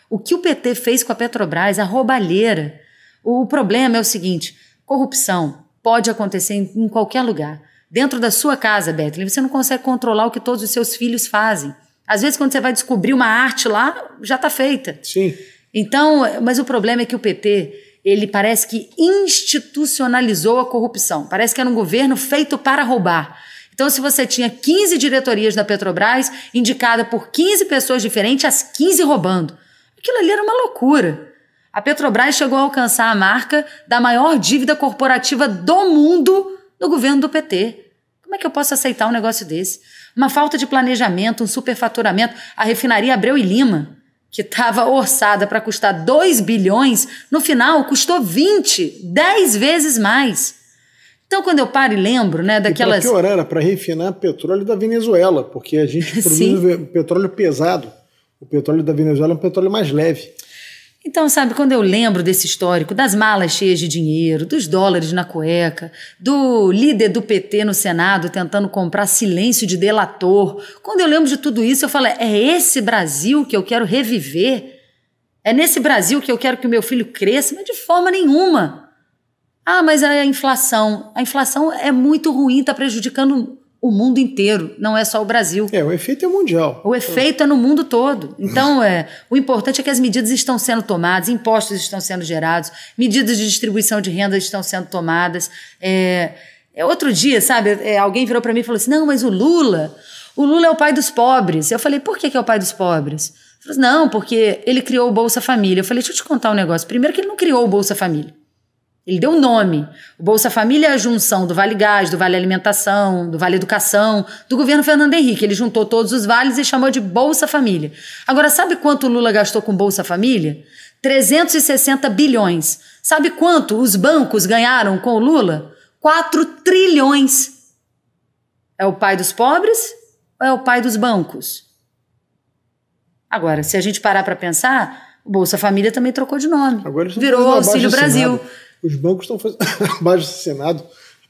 O que o PT fez com a Petrobras, a roubalheira. O problema é o seguinte, corrupção pode acontecer em qualquer lugar. Dentro da sua casa, Bethlen, você não consegue controlar o que todos os seus filhos fazem. Às vezes, quando você vai descobrir uma arte lá, já está feita.
Sim.
Então, mas o problema é que o PT... ele parece que institucionalizou a corrupção. Parece que era um governo feito para roubar. Então, se você tinha 15 diretorias da Petrobras, indicada por 15 pessoas diferentes, as 15 roubando. Aquilo ali era uma loucura. A Petrobras chegou a alcançar a marca da maior dívida corporativa do mundo no governo do PT. Como é que eu posso aceitar um negócio desse? Uma falta de planejamento, um superfaturamento. A refinaria Abreu e Lima, que estava orçada para custar 2 bilhões, no final custou 10 vezes mais. Então, quando eu paro e lembro, né, daquelas...
E para piorar, era para refinar petróleo da Venezuela, porque a gente produz petróleo pesado. O petróleo da Venezuela é um petróleo mais leve.
Então, sabe, quando eu lembro desse histórico, das malas cheias de dinheiro, dos dólares na cueca, do líder do PT no Senado tentando comprar silêncio de delator, quando eu lembro de tudo isso, eu falo, é esse Brasil que eu quero reviver? É nesse Brasil que eu quero que o meu filho cresça? Mas de forma nenhuma. Ah, mas a inflação é muito ruim, está prejudicando o mundo inteiro, não é só o Brasil.
O efeito é mundial.
O efeito é no mundo todo. Então, o importante é que as medidas estão sendo tomadas, impostos estão sendo gerados, medidas de distribuição de renda estão sendo tomadas. Outro dia, sabe, alguém virou para mim e falou assim, não, mas o Lula é o pai dos pobres. Eu falei, por que é o pai dos pobres? Ele falou, não, porque ele criou o Bolsa Família. Eu falei, deixa eu te contar um negócio. Primeiro que ele não criou o Bolsa Família. Ele deu um nome. O Bolsa Família é a junção do Vale Gás, do Vale Alimentação, do Vale Educação, do governo Fernando Henrique. Ele juntou todos os vales e chamou de Bolsa Família. Agora, sabe quanto o Lula gastou com Bolsa Família? 360 bilhões. Sabe quanto os bancos ganharam com o Lula? 4 trilhões. É o pai dos pobres ou é o pai dos bancos? Agora, se a gente parar para pensar, o Bolsa Família também trocou de nome.
Agora
virou Auxílio Brasil.
Os bancos estão fazendo abaixo do Senado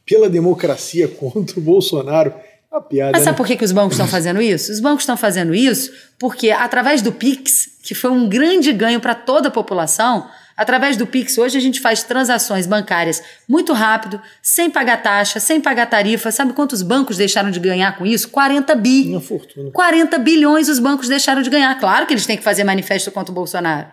pela democracia contra o Bolsonaro. A piada,
mas sabe por que os bancos estão fazendo isso? Os bancos estão fazendo isso porque, através do Pix, que foi um grande ganho para toda a população, através do Pix, hoje a gente faz transações bancárias muito rápido, sem pagar taxa, sem pagar tarifa. Sabe quantos bancos deixaram de ganhar com isso? 40 bi.
Uma fortuna.
40 bilhões os bancos deixaram de ganhar. Claro que eles têm que fazer manifesto contra o Bolsonaro.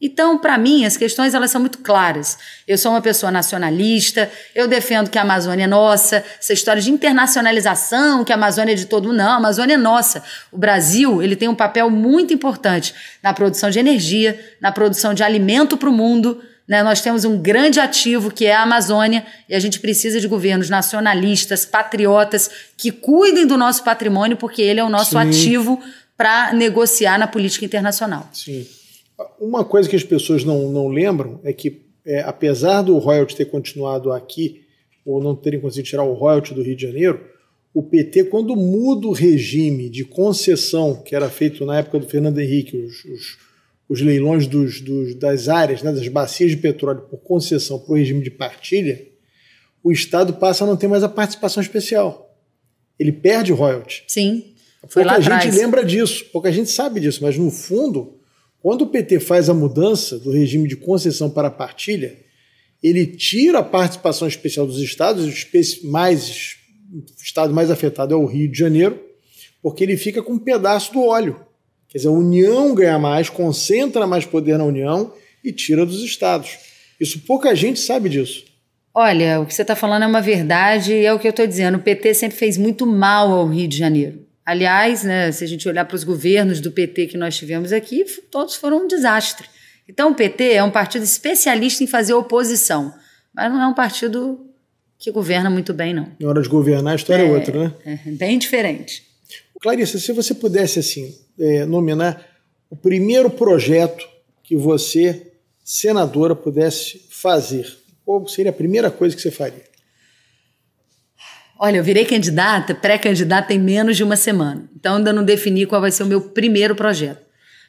Então, para mim, as questões elas são muito claras. Eu sou uma pessoa nacionalista, eu defendo que a Amazônia é nossa, essa história de internacionalização, que a Amazônia é de todo mundo, não, a Amazônia é nossa. O Brasil ele tem um papel muito importante na produção de energia, na produção de alimento para o mundo, né? Nós temos um grande ativo que é a Amazônia e a gente precisa de governos nacionalistas, patriotas, que cuidem do nosso patrimônio, porque ele é o nosso ativo para negociar na política internacional.
Sim. Uma coisa que as pessoas não lembram é que, apesar do royalty ter continuado aqui, ou não terem conseguido tirar o royalty do Rio de Janeiro, o PT, quando muda o regime de concessão, que era feito na época do Fernando Henrique, os leilões das áreas, né, das bacias de petróleo por concessão para o regime de partilha, o Estado passa a não ter mais a participação especial. Ele perde o royalty.
Sim, foi lá atrás.
Pouca gente lembra disso, pouca gente sabe disso, mas no fundo, quando o PT faz a mudança do regime de concessão para a partilha, ele tira a participação especial dos estados, o estado mais afetado é o Rio de Janeiro, porque ele fica com um pedaço do óleo. Quer dizer, a União ganha mais, concentra mais poder na União e tira dos estados. Isso pouca gente sabe disso.
Olha, o que você está falando é uma verdade e é o que eu estou dizendo. O PT sempre fez muito mal ao Rio de Janeiro. Aliás, né, se a gente olhar para os governos do PT que nós tivemos aqui, todos foram um desastre. Então o PT é um partido especialista em fazer oposição, mas não é um partido que governa muito bem, não.
Na hora de governar, a história é outra, né?
É bem diferente.
Clarissa, se você pudesse assim nominar o primeiro projeto que você, senadora, pudesse fazer, qual seria a primeira coisa que você faria?
Olha, eu virei pré-candidata em menos de uma semana. Então ainda não defini qual vai ser o meu primeiro projeto.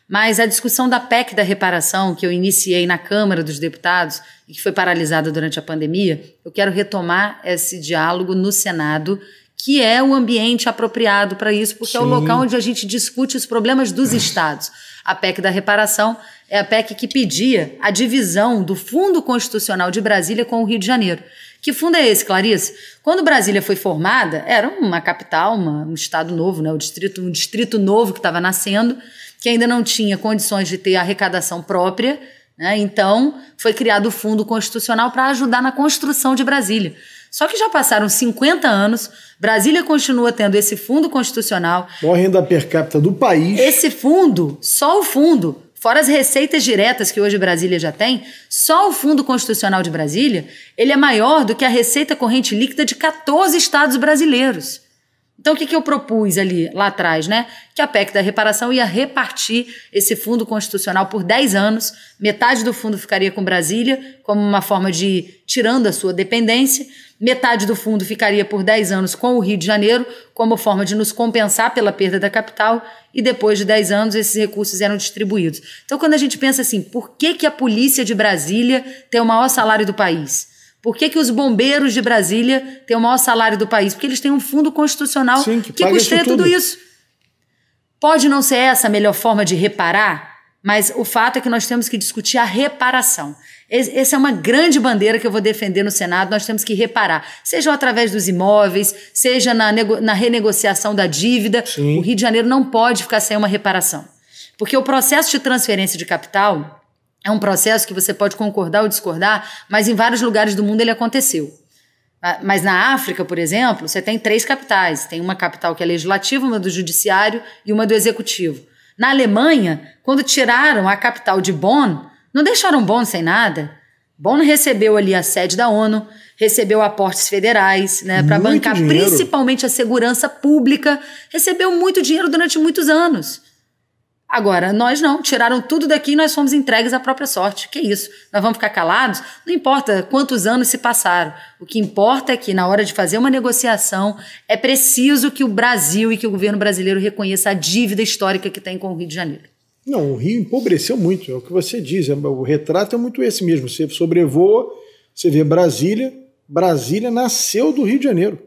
Mas a discussão da PEC da reparação, que eu iniciei na Câmara dos Deputados e que foi paralisada durante a pandemia, eu quero retomar esse diálogo no Senado, que é o ambiente apropriado para isso, porque é o local onde a gente discute os problemas dos estados. A PEC da reparação é a PEC que pedia a divisão do Fundo Constitucional de Brasília com o Rio de Janeiro. Que fundo é esse, Clarissa? Quando Brasília foi formada, era uma capital, um estado novo, né? Um distrito novo que estava nascendo, que ainda não tinha condições de ter arrecadação própria, né? Então, foi criado o Fundo Constitucional para ajudar na construção de Brasília. Só que já passaram 50 anos, Brasília continua tendo esse Fundo Constitucional.
Maior renda per capita do país.
Esse fundo, só o fundo, fora as receitas diretas que hoje Brasília já tem, só o Fundo Constitucional de Brasília, ele é maior do que a receita corrente líquida de 14 estados brasileiros. Então, o que eu propus lá atrás, né? Que a PEC da reparação ia repartir esse Fundo Constitucional por 10 anos, metade do fundo ficaria com Brasília, como uma forma de tirando a sua dependência, metade do fundo ficaria por 10 anos com o Rio de Janeiro, como forma de nos compensar pela perda da capital, e depois de 10 anos esses recursos eram distribuídos. Então, quando a gente pensa assim, por que a polícia de Brasília tem o maior salário do país? Por que os bombeiros de Brasília têm o maior salário do país? Porque eles têm um fundo constitucional que custeia tudo isso. Pode não ser essa a melhor forma de reparar, mas o fato é que nós temos que discutir a reparação. Essa é uma grande bandeira que eu vou defender no Senado, nós temos que reparar. Seja através dos imóveis, seja na renegociação da dívida.
Sim.
O Rio de Janeiro não pode ficar sem uma reparação. Porque o processo de transferência de capital é um processo que você pode concordar ou discordar, mas em vários lugares do mundo ele aconteceu. Mas na África, por exemplo, você tem 3 capitais. Tem uma capital que é legislativa, uma do judiciário e uma do executivo. Na Alemanha, quando tiraram a capital de Bonn, não deixaram Bonn sem nada. Bonn recebeu ali a sede da ONU, recebeu aportes federais, né, para bancar dinheiro. Principalmente a segurança pública, recebeu muito dinheiro durante muitos anos. Agora, nós não, tiraram tudo daqui e nós fomos entregues à própria sorte. Que isso? Nós vamos ficar calados? Não importa quantos anos se passaram. O que importa é que, na hora de fazer uma negociação, é preciso que o Brasil e que o governo brasileiro reconheça a dívida histórica que tem com o Rio de Janeiro.
Não, o Rio empobreceu muito, é o que você diz. O retrato é muito esse mesmo. Você sobrevoa, você vê Brasília nasceu do Rio de Janeiro.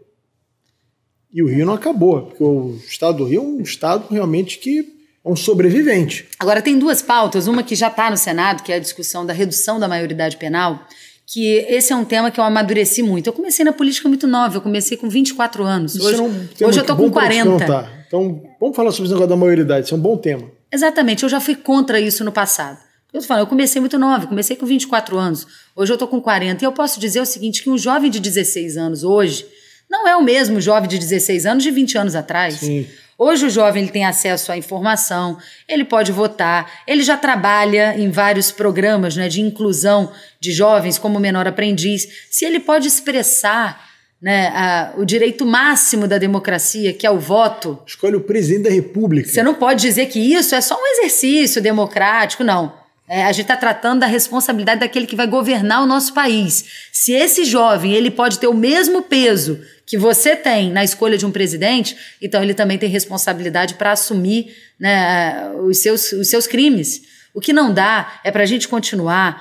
E o Rio não acabou, porque o estado do Rio é um estado realmente que é um sobrevivente.
Agora, tem 2 pautas, uma que já está no Senado, que é a discussão da redução da maioridade penal, que esse é um tema que eu amadureci muito. Eu comecei na política muito nova, eu comecei com 24 anos. Hoje eu estou com 40.
Então, vamos falar sobre esse negócio da maioridade, isso é um bom tema.
Exatamente, eu já fui contra isso no passado. Eu tô falando, eu comecei muito nova, comecei com 24 anos, hoje eu estou com 40, e eu posso dizer o seguinte, que um jovem de 16 anos hoje não é o mesmo jovem de 16 anos de 20 anos atrás.
Sim.
Hoje o jovem ele tem acesso à informação, ele pode votar, ele já trabalha em vários programas, né, de inclusão de jovens como menor aprendiz. Se ele pode expressar, né, o direito máximo da democracia, que é o voto...
Escolhe o presidente da República.
Você não pode dizer que isso é só um exercício democrático, não. A gente está tratando da responsabilidade daquele que vai governar o nosso país. Se esse jovem ele pode ter o mesmo peso que você tem na escolha de um presidente, então ele também tem responsabilidade para assumir, né, os seus crimes. O que não dá é para a gente continuar...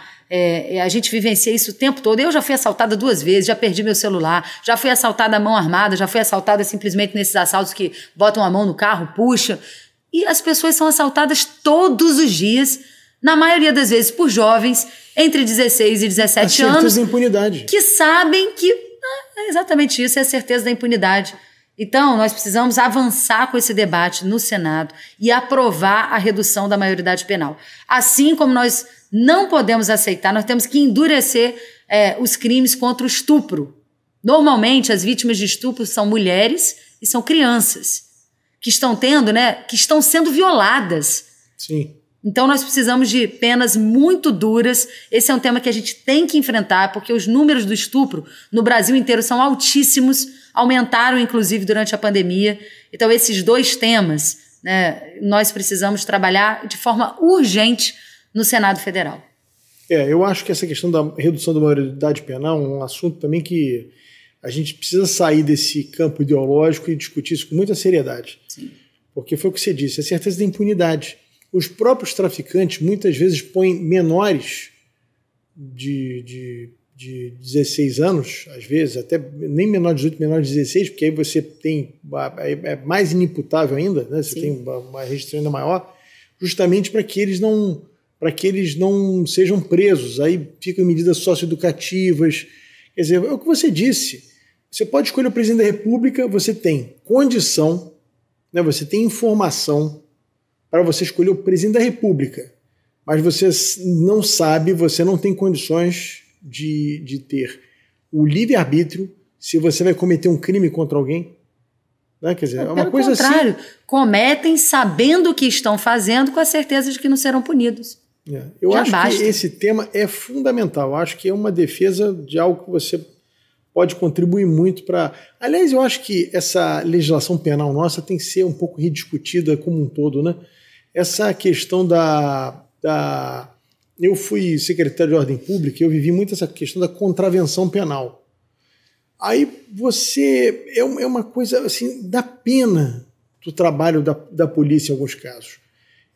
a gente vivencia isso o tempo todo. Eu já fui assaltada 2 vezes, já perdi meu celular, já fui assaltada à mão armada, já fui assaltada simplesmente nesses assaltos que botam a mão no carro, puxa. E as pessoas são assaltadas todos os dias, na maioria das vezes por jovens entre 16 e 17 anos. A certeza
da impunidade.
Que sabem que é exatamente isso, é a certeza da impunidade. Então, nós precisamos avançar com esse debate no Senado e aprovar a redução da maioridade penal. Assim como nós não podemos aceitar, nós temos que endurecer os crimes contra o estupro. Normalmente, as vítimas de estupro são mulheres e são crianças que estão sendo violadas.
Sim.
Então, nós precisamos de penas muito duras. Esse é um tema que a gente tem que enfrentar, porque os números do estupro no Brasil inteiro são altíssimos, aumentaram, inclusive, durante a pandemia. Então, esses 2 temas, né, nós precisamos trabalhar de forma urgente no Senado Federal.
Eu acho que essa questão da redução da maioridade penal é um assunto também que a gente precisa sair desse campo ideológico e discutir isso com muita seriedade.
Sim.
Porque foi o que você disse, a certeza da impunidade. Os próprios traficantes muitas vezes põem menores de 16 anos, às vezes, até nem menor de 18, menor de 16, porque aí você tem, é mais inimputável ainda, né? Você tem uma restrição ainda maior, justamente para que eles não sejam presos, aí ficam medidas socioeducativas. Quer dizer, é o que você disse, você pode escolher o presidente da República, você tem condição, né? Você tem informação para você escolher o presidente da República, mas você não sabe, você não tem condições de ter o livre-arbítrio se você vai cometer um crime contra alguém. Né? Quer dizer, é uma coisa
contrário,
assim...
cometem sabendo o que estão fazendo, com a certeza de que não serão punidos.
Eu acho que esse tema é fundamental. Eu acho que é uma defesa de algo que você pode contribuir muito para... Aliás, eu acho que essa legislação penal nossa tem que ser um pouco rediscutida como um todo, né? Essa questão Eu fui secretário de Ordem Pública e eu vivi muito essa questão da contravenção penal. Aí você... É uma coisa assim, dá pena do trabalho da polícia em alguns casos.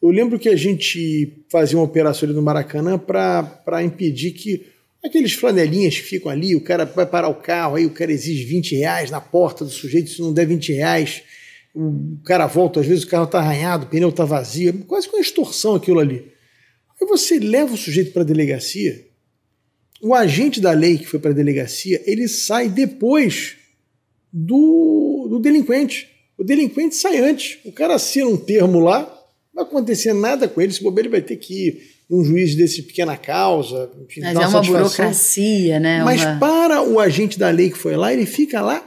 Eu lembro que a gente fazia uma operação ali no Maracanã para impedir que aqueles flanelinhas que ficam ali, o cara vai parar o carro, aí o cara exige R$20 na porta do sujeito, se não der R$20... O cara volta, às vezes o carro está arranhado, o pneu está vazio, quase que uma extorsão aquilo ali. Aí você leva o sujeito para a delegacia, o agente da lei que foi para a delegacia, ele sai depois do delinquente. O delinquente sai antes. O cara assina um termo lá, não vai acontecer nada com ele, se bobear ele vai ter que ir num juiz desse pequena causa. Enfim,
mas é uma burocracia, né?
Mas para o agente da lei que foi lá, ele fica lá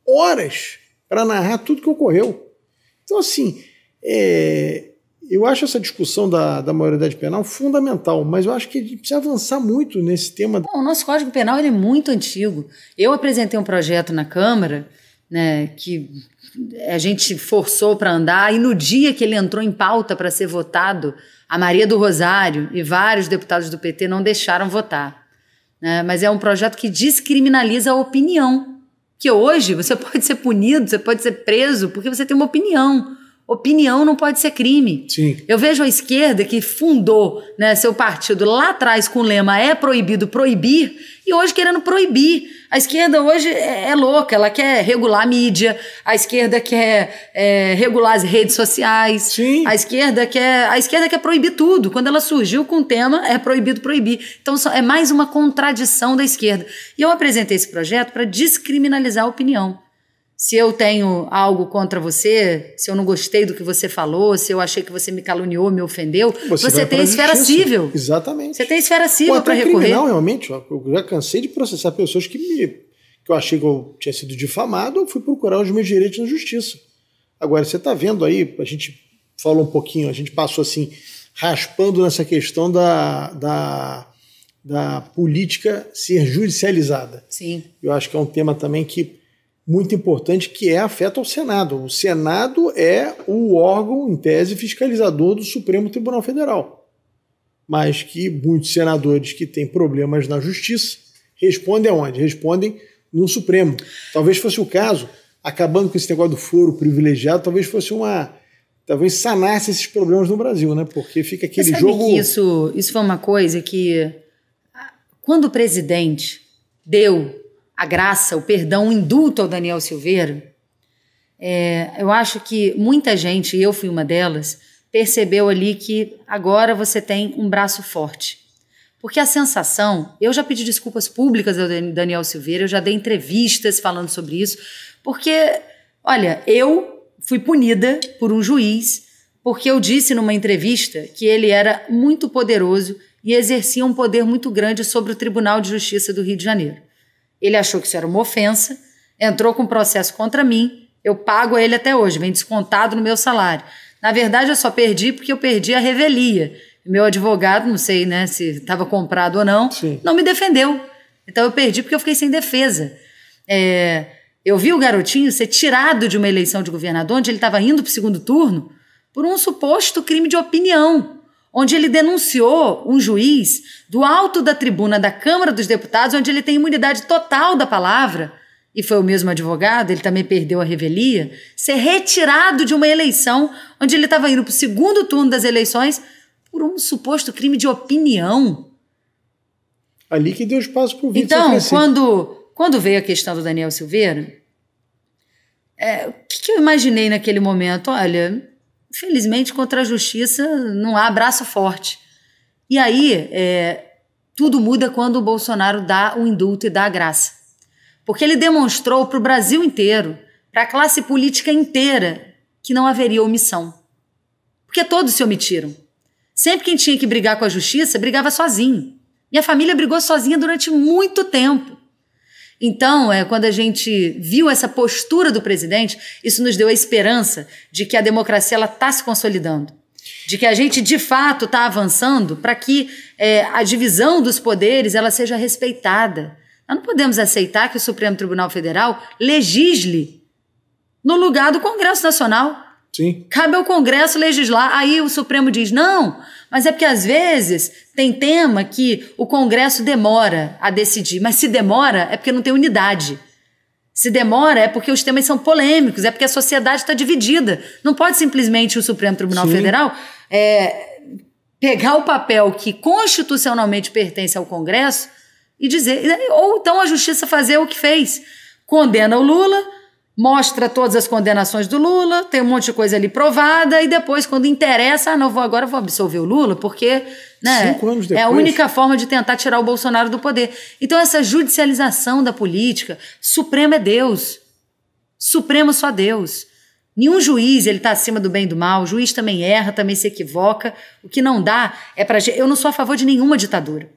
horas para narrar tudo que ocorreu. Então, assim, eu acho essa discussão da maioridade penal fundamental, mas eu acho que a gente precisa avançar muito nesse tema.
Bom, o nosso Código Penal ele é muito antigo. Eu apresentei um projeto na Câmara, né, que a gente forçou para andar, e no dia que ele entrou em pauta para ser votado, a Maria do Rosário e vários deputados do PT não deixaram votar. Né? Mas é um projeto que descriminaliza a opinião. Que hoje você pode ser punido, você pode ser preso porque você tem uma opinião. Opinião não pode ser crime.
Sim.
Eu vejo a esquerda que fundou, né, seu partido lá atrás com o lema "é proibido proibir", e hoje querendo proibir. A esquerda hoje é louca, ela quer regular a mídia, a esquerda quer regular as redes sociais.
Sim.
A esquerda quer proibir tudo. Quando ela surgiu com o tema "é proibido proibir". Então é mais uma contradição da esquerda. E eu apresentei esse projeto para descriminalizar a opinião. Se eu tenho algo contra você, se eu não gostei do que você falou, se eu achei que você me caluniou, me ofendeu, você tem esfera cível.
Exatamente.
Você tem esfera cível para recorrer.
Criminal, realmente, eu já cansei de processar pessoas que eu achei que eu tinha sido difamado, eu fui procurar os meus direitos na justiça. Agora, você está vendo aí, a gente falou um pouquinho, a gente passou assim, raspando nessa questão da política ser judicializada.
Sim.
Eu acho que é um tema também muito importante, que afeta o Senado. O Senado é o órgão, em tese, fiscalizador do Supremo Tribunal Federal. Mas que muitos senadores que têm problemas na justiça respondem aonde? Respondem no Supremo. Talvez fosse o caso, acabando com esse negócio do foro privilegiado, talvez sanasse esses problemas no Brasil, né? Porque fica aquele jogo...
Que isso foi uma coisa que, quando o presidente deu a graça, o perdão, o indulto ao Daniel Silveira, eu acho que muita gente, e eu fui uma delas, percebeu ali que agora você tem um braço forte. Porque a sensação, eu já pedi desculpas públicas ao Daniel Silveira, eu já dei entrevistas falando sobre isso, porque, olha, eu fui punida por um juiz porque eu disse numa entrevista que ele era muito poderoso e exercia um poder muito grande sobre o Tribunal de Justiça do Rio de Janeiro. Ele achou que isso era uma ofensa, entrou com um processo contra mim, eu pago a ele até hoje, vem descontado no meu salário. Na verdade, eu só perdi porque eu perdi a revelia. Meu advogado, não sei, né, se estava comprado ou não,
Sim,
não me defendeu. Então eu perdi porque eu fiquei sem defesa. Eu vi o garotinho ser tirado de uma eleição de governador, onde ele estava indo para o segundo turno, por um suposto crime de opinião, onde ele denunciou um juiz do alto da tribuna da Câmara dos Deputados, onde ele tem imunidade total da palavra, e foi o mesmo advogado, ele também perdeu a revelia, ser retirado de uma eleição onde ele estava indo para o segundo turno das eleições por um suposto crime de opinião.
Ali que deu espaço para o vídeo.
Então, quando veio a questão do Daniel Silveira, o que eu imaginei naquele momento? Olha, infelizmente, contra a justiça não há braço forte. E aí, tudo muda quando o Bolsonaro dá o indulto e dá a graça. Porque ele demonstrou para o Brasil inteiro, para a classe política inteira, que não haveria omissão. Porque todos se omitiram. Sempre quem tinha que brigar com a justiça, brigava sozinho. Minha família brigou sozinha durante muito tempo. Então, quando a gente viu essa postura do presidente, isso nos deu a esperança de que a democracia está se consolidando, de que a gente, de fato, está avançando para que a divisão dos poderes ela seja respeitada. Nós não podemos aceitar que o Supremo Tribunal Federal legisle no lugar do Congresso Nacional.
Sim.
Cabe ao Congresso legislar. Aí o Supremo diz, não, mas é porque às vezes tem tema que o Congresso demora a decidir. Mas se demora é porque não tem unidade. Se demora é porque os temas são polêmicos, é porque a sociedade está dividida. Não pode simplesmente o Supremo Tribunal Federal pegar o papel que constitucionalmente pertence ao Congresso e dizer, ou então a Justiça fazer o que fez. Condena o Lula, mostra todas as condenações do Lula, tem um monte de coisa ali provada, e depois, quando interessa, agora vou absolver o Lula, porque
5 anos depois,
é a única forma de tentar tirar o Bolsonaro do poder. Então, essa judicialização da política, Supremo é Deus. Supremo só Deus. Nenhum juiz ele está acima do bem e do mal, o juiz também erra, também se equivoca. O que não dá é para... Eu não sou a favor de nenhuma ditadura.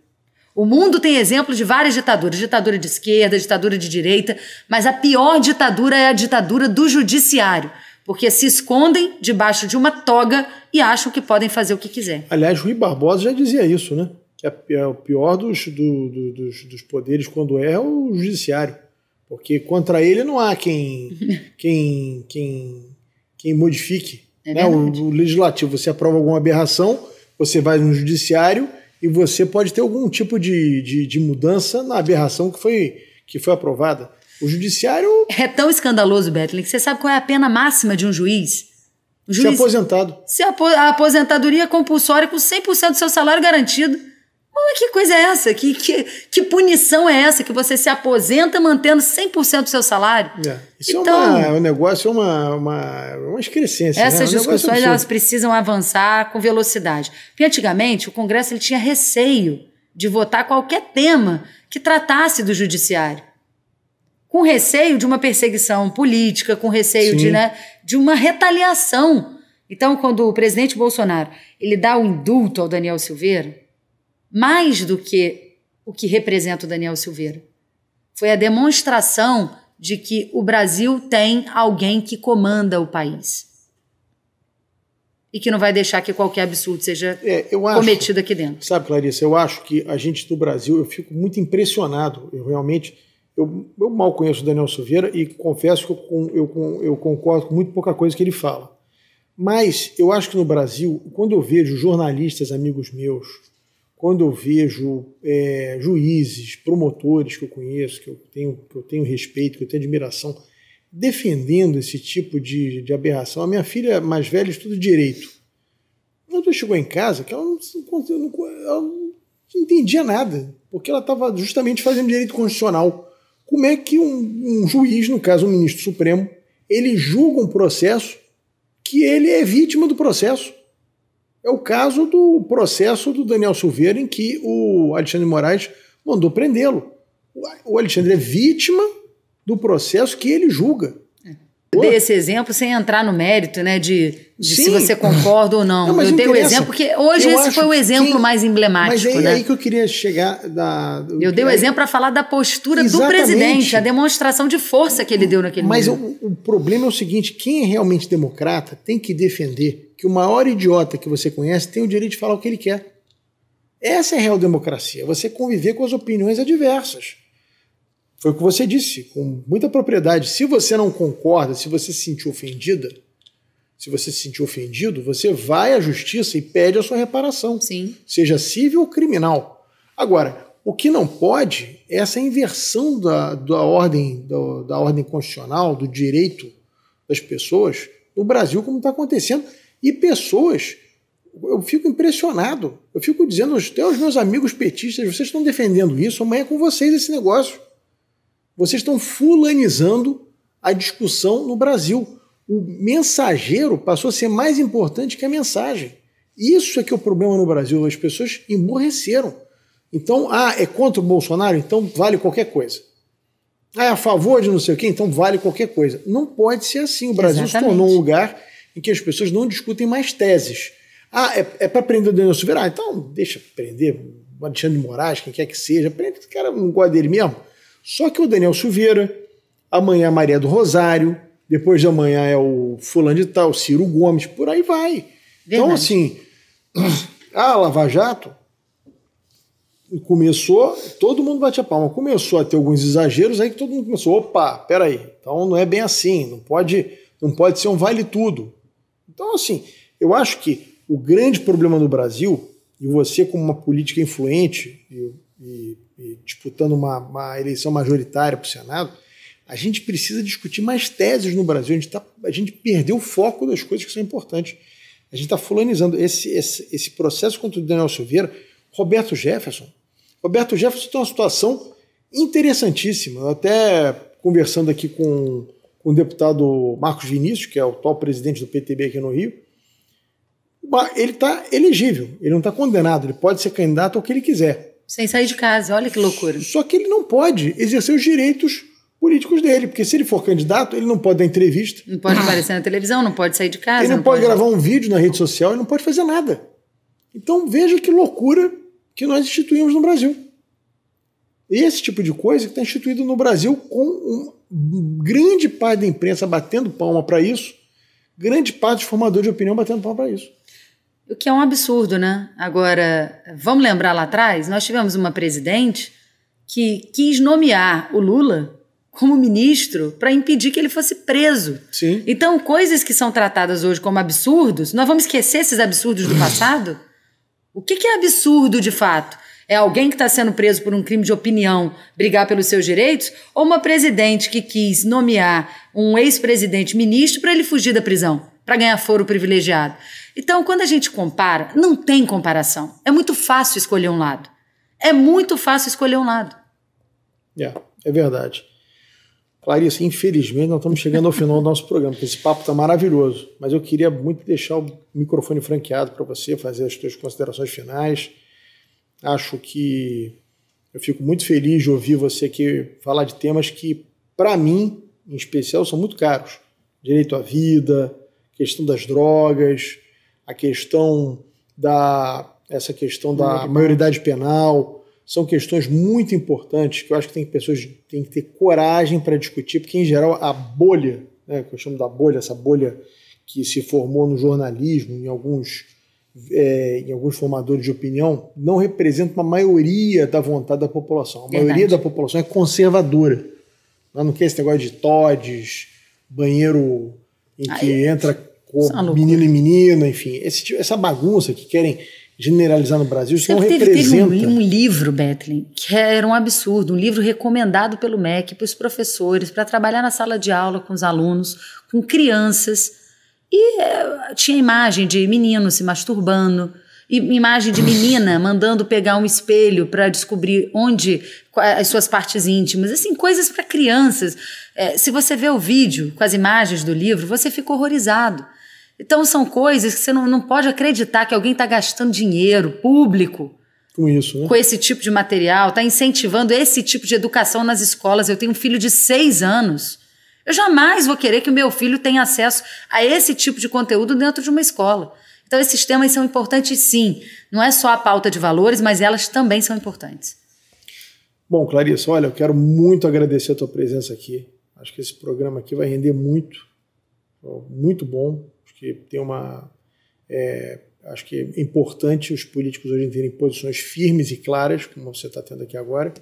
O mundo tem exemplos de várias ditaduras, ditadura de esquerda, ditadura de direita, mas a pior ditadura é a ditadura do judiciário, porque se escondem debaixo de uma toga e acham que podem fazer o que quiser.
Aliás, Rui Barbosa já dizia isso, né? Que o pior dos poderes quando é o judiciário, porque contra ele não há quem modifique. Né? O legislativo, você aprova alguma aberração, você vai no judiciário e você pode ter algum tipo de mudança na aberração que foi aprovada. O judiciário...
É tão escandaloso, Bethlen, que você sabe qual é a pena máxima de um juiz? O
juiz ser aposentado.
A aposentadoria compulsória com 100% do seu salário garantido. Mas que coisa é essa? Que punição é essa? Que você se aposenta mantendo 100% do seu salário?
Isso então, é um negócio, uma excrescência.
Essas discussões elas precisam avançar com velocidade. Porque antigamente o Congresso ele tinha receio de votar qualquer tema que tratasse do judiciário. com receio de uma perseguição política, com receio de uma retaliação. Então, quando o presidente Bolsonaro ele dá o indulto ao Daniel Silveira, mais do que o que representa o Daniel Silveira, foi a demonstração de que o Brasil tem alguém que comanda o país e que não vai deixar que qualquer absurdo seja cometido aqui dentro.
Sabe, Clarissa, eu acho que a gente do Brasil, eu fico muito impressionado. Eu mal conheço o Daniel Silveira e confesso que eu concordo com muito pouca coisa que ele fala. Mas eu acho que no Brasil, quando eu vejo jornalistas amigos meus, quando eu vejo juízes, promotores que eu conheço, que eu tenho respeito, que eu tenho admiração, defendendo esse tipo de aberração. A minha filha mais velha estuda direito. Quando chegou em casa, que ela não entendia nada, porque ela estava justamente fazendo direito constitucional. Como é que um juiz, no caso um ministro supremo, ele julga um processo que ele é vítima do processo? É o caso do processo do Daniel Silveira, em que o Alexandre de Moraes mandou prendê-lo. O Alexandre é vítima do processo que ele julga.
Eu dei esse exemplo sem entrar no mérito, né, de se você concorda ou não.
Não,
eu dei o exemplo porque hoje esse foi o exemplo mais emblemático.
Mas é aí que eu queria chegar.
Eu dei o exemplo para falar da postura do presidente, a demonstração de força que ele deu naquele momento.
Mas o problema é o seguinte, quem é realmente democrata tem que defender que o maior idiota que você conhece tem o direito de falar o que ele quer. Essa é a real democracia, você conviver com as opiniões adversas. Foi o que você disse, com muita propriedade. Se você não concorda, se você se sentiu ofendida, se você se sentiu ofendido, você vai à justiça e pede a sua reparação.
Sim.
Seja civil ou criminal. Agora, o que não pode é essa inversão da ordem constitucional, do direito das pessoas no Brasil, como está acontecendo. E pessoas, eu fico impressionado, eu fico dizendo até aos meus amigos petistas, vocês estão defendendo isso, amanhã é com vocês esse negócio. Vocês estão fulanizando a discussão no Brasil. O mensageiro passou a ser mais importante que a mensagem. Isso é que é o problema no Brasil. As pessoas emburreceram. Então, é contra o Bolsonaro? Então vale qualquer coisa. É a favor de não sei o quê? Então vale qualquer coisa. Não pode ser assim. O Brasil se tornou um lugar em que as pessoas não discutem mais teses. É para prender o Daniel Silveira? Então deixa prender o Alexandre de Moraes, quem quer que seja. Prende, esse cara não gosta dele mesmo. Só que o Daniel Silveira, amanhã a Maria do Rosário, depois de amanhã é o fulano de tal, Ciro Gomes, por aí vai. Verdade. Então, assim, a Lava Jato começou, todo mundo bate a palma, começou a ter alguns exageros, aí que todo mundo começou, opa, peraí, então não é bem assim, não pode ser um vale tudo. Então, assim, eu acho que o grande problema no Brasil, e você como uma política influente e disputando uma eleição majoritária para o Senado, a gente precisa discutir mais teses no Brasil. A gente perdeu o foco das coisas que são importantes. A gente está fulanizando esse processo contra o Daniel Silveira. Roberto Jefferson tem uma situação interessantíssima. Eu até conversando aqui com o deputado Marcos Vinícius, que é o atual presidente do PTB aqui no Rio, ele está elegível, ele não está condenado, ele pode ser candidato ao que ele quiser.
Sem sair de casa, olha que loucura.
Só que ele não pode exercer os direitos políticos dele, porque se ele for candidato, ele não pode dar entrevista.
Não pode aparecer na televisão, não pode sair de casa.
Ele não pode gravar um vídeo na rede social, ele não pode fazer nada. Então veja que loucura que nós instituímos no Brasil. E esse tipo de coisa que está instituído no Brasil com grande parte da imprensa batendo palma para isso, grande parte dos formadores de opinião batendo palma para isso.
O que é um absurdo, né? Agora, vamos lembrar lá atrás, nós tivemos uma presidente que quis nomear o Lula como ministro para impedir que ele fosse preso.
Sim.
Então, coisas que são tratadas hoje como absurdos, nós vamos esquecer esses absurdos do passado? O que é absurdo de fato? É alguém que está sendo preso por um crime de opinião brigar pelos seus direitos? Ou uma presidente que quis nomear um ex-presidente ministro para ele fugir da prisão, para ganhar foro privilegiado? Então, quando a gente compara, não tem comparação. É muito fácil escolher um lado. É muito fácil escolher um lado.
É verdade. Clarissa, infelizmente nós estamos chegando ao final do nosso programa, porque esse papo está maravilhoso, mas eu queria muito deixar o microfone franqueado para você fazer as suas considerações finais. Acho que eu fico muito feliz de ouvir você aqui falar de temas que para mim, em especial, são muito caros. Direito à vida, questão das drogas, a questão da maioridade penal, são questões muito importantes que eu acho que pessoas têm que ter coragem para discutir, porque, em geral, a bolha, né, que eu chamo da bolha, essa bolha que se formou no jornalismo, em alguns formadores de opinião, não representa uma maioria da vontade da população. A maioria da população é conservadora. Não quer esse negócio de todes, banheiro em que entra menino e menina, enfim. Essa bagunça que querem generalizar no Brasil, isso não representa.
Teve um livro, Bethlen, que era um absurdo, um livro recomendado pelo MEC para os professores, para trabalhar na sala de aula com os alunos, com crianças, e tinha imagem de menino se masturbando, e imagem de menina mandando pegar um espelho para descobrir as suas partes íntimas, assim, coisas para crianças. Se você vê o vídeo com as imagens do livro, você fica horrorizado. Então são coisas que você não pode acreditar que alguém está gastando dinheiro público
com isso, né?
Com esse tipo de material, está incentivando esse tipo de educação nas escolas. Eu tenho um filho de 6 anos. Eu jamais vou querer que o meu filho tenha acesso a esse tipo de conteúdo dentro de uma escola. Então esses temas são importantes, sim. Não é só a pauta de valores, mas elas também são importantes.
Bom, Clarissa, olha, eu quero muito agradecer a tua presença aqui. Acho que esse programa aqui vai render muito. Muito bom. Que tem acho que é importante os políticos hoje terem posições firmes e claras, como você está tendo aqui agora,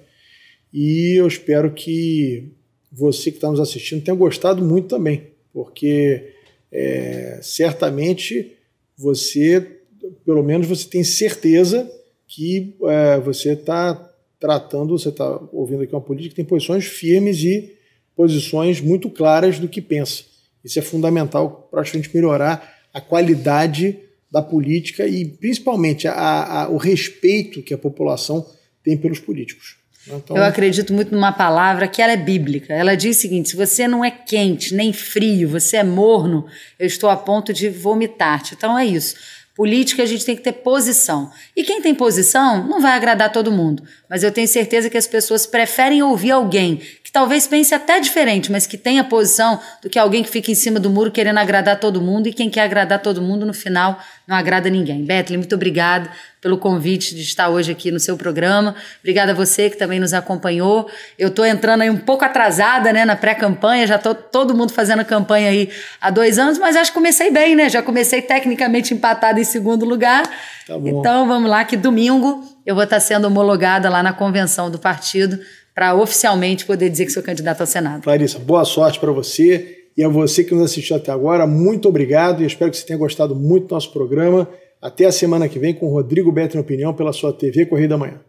e eu espero que você que está nos assistindo tenha gostado muito também, porque certamente pelo menos você tem certeza que você está ouvindo aqui uma política que tem posições firmes e posições muito claras do que pensa. Isso é fundamental para a gente melhorar a qualidade da política e, principalmente, o respeito que a população tem pelos políticos. Então,
eu acredito muito numa palavra que ela é bíblica. Ela diz o seguinte: se você não é quente nem frio, você é morno, eu estou a ponto de vomitar-te. Então é isso. Política, a gente tem que ter posição. E quem tem posição não vai agradar todo mundo. Mas eu tenho certeza que as pessoas preferem ouvir alguém que talvez pense até diferente, mas que tenha posição, do que alguém que fica em cima do muro querendo agradar todo mundo. E quem quer agradar todo mundo, no final, não agrada ninguém. Bethlen, muito obrigada pelo convite de estar hoje aqui no seu programa. Obrigada a você que também nos acompanhou. Eu estou entrando aí um pouco atrasada, né, na pré-campanha. Já estou todo mundo fazendo campanha aí há 2 anos, mas acho que comecei bem, né? Já comecei tecnicamente empatada em segundo lugar.
Tá bom.
Então vamos lá, que domingo eu vou estar sendo homologada lá na convenção do partido para oficialmente poder dizer que sou candidata ao Senado.
Clarissa, boa sorte para você e a você que nos assistiu até agora. Muito obrigado e espero que você tenha gostado muito do nosso programa. Até a semana que vem com Rodrigo Bethlen Opinião pela sua TV Correio da Manhã.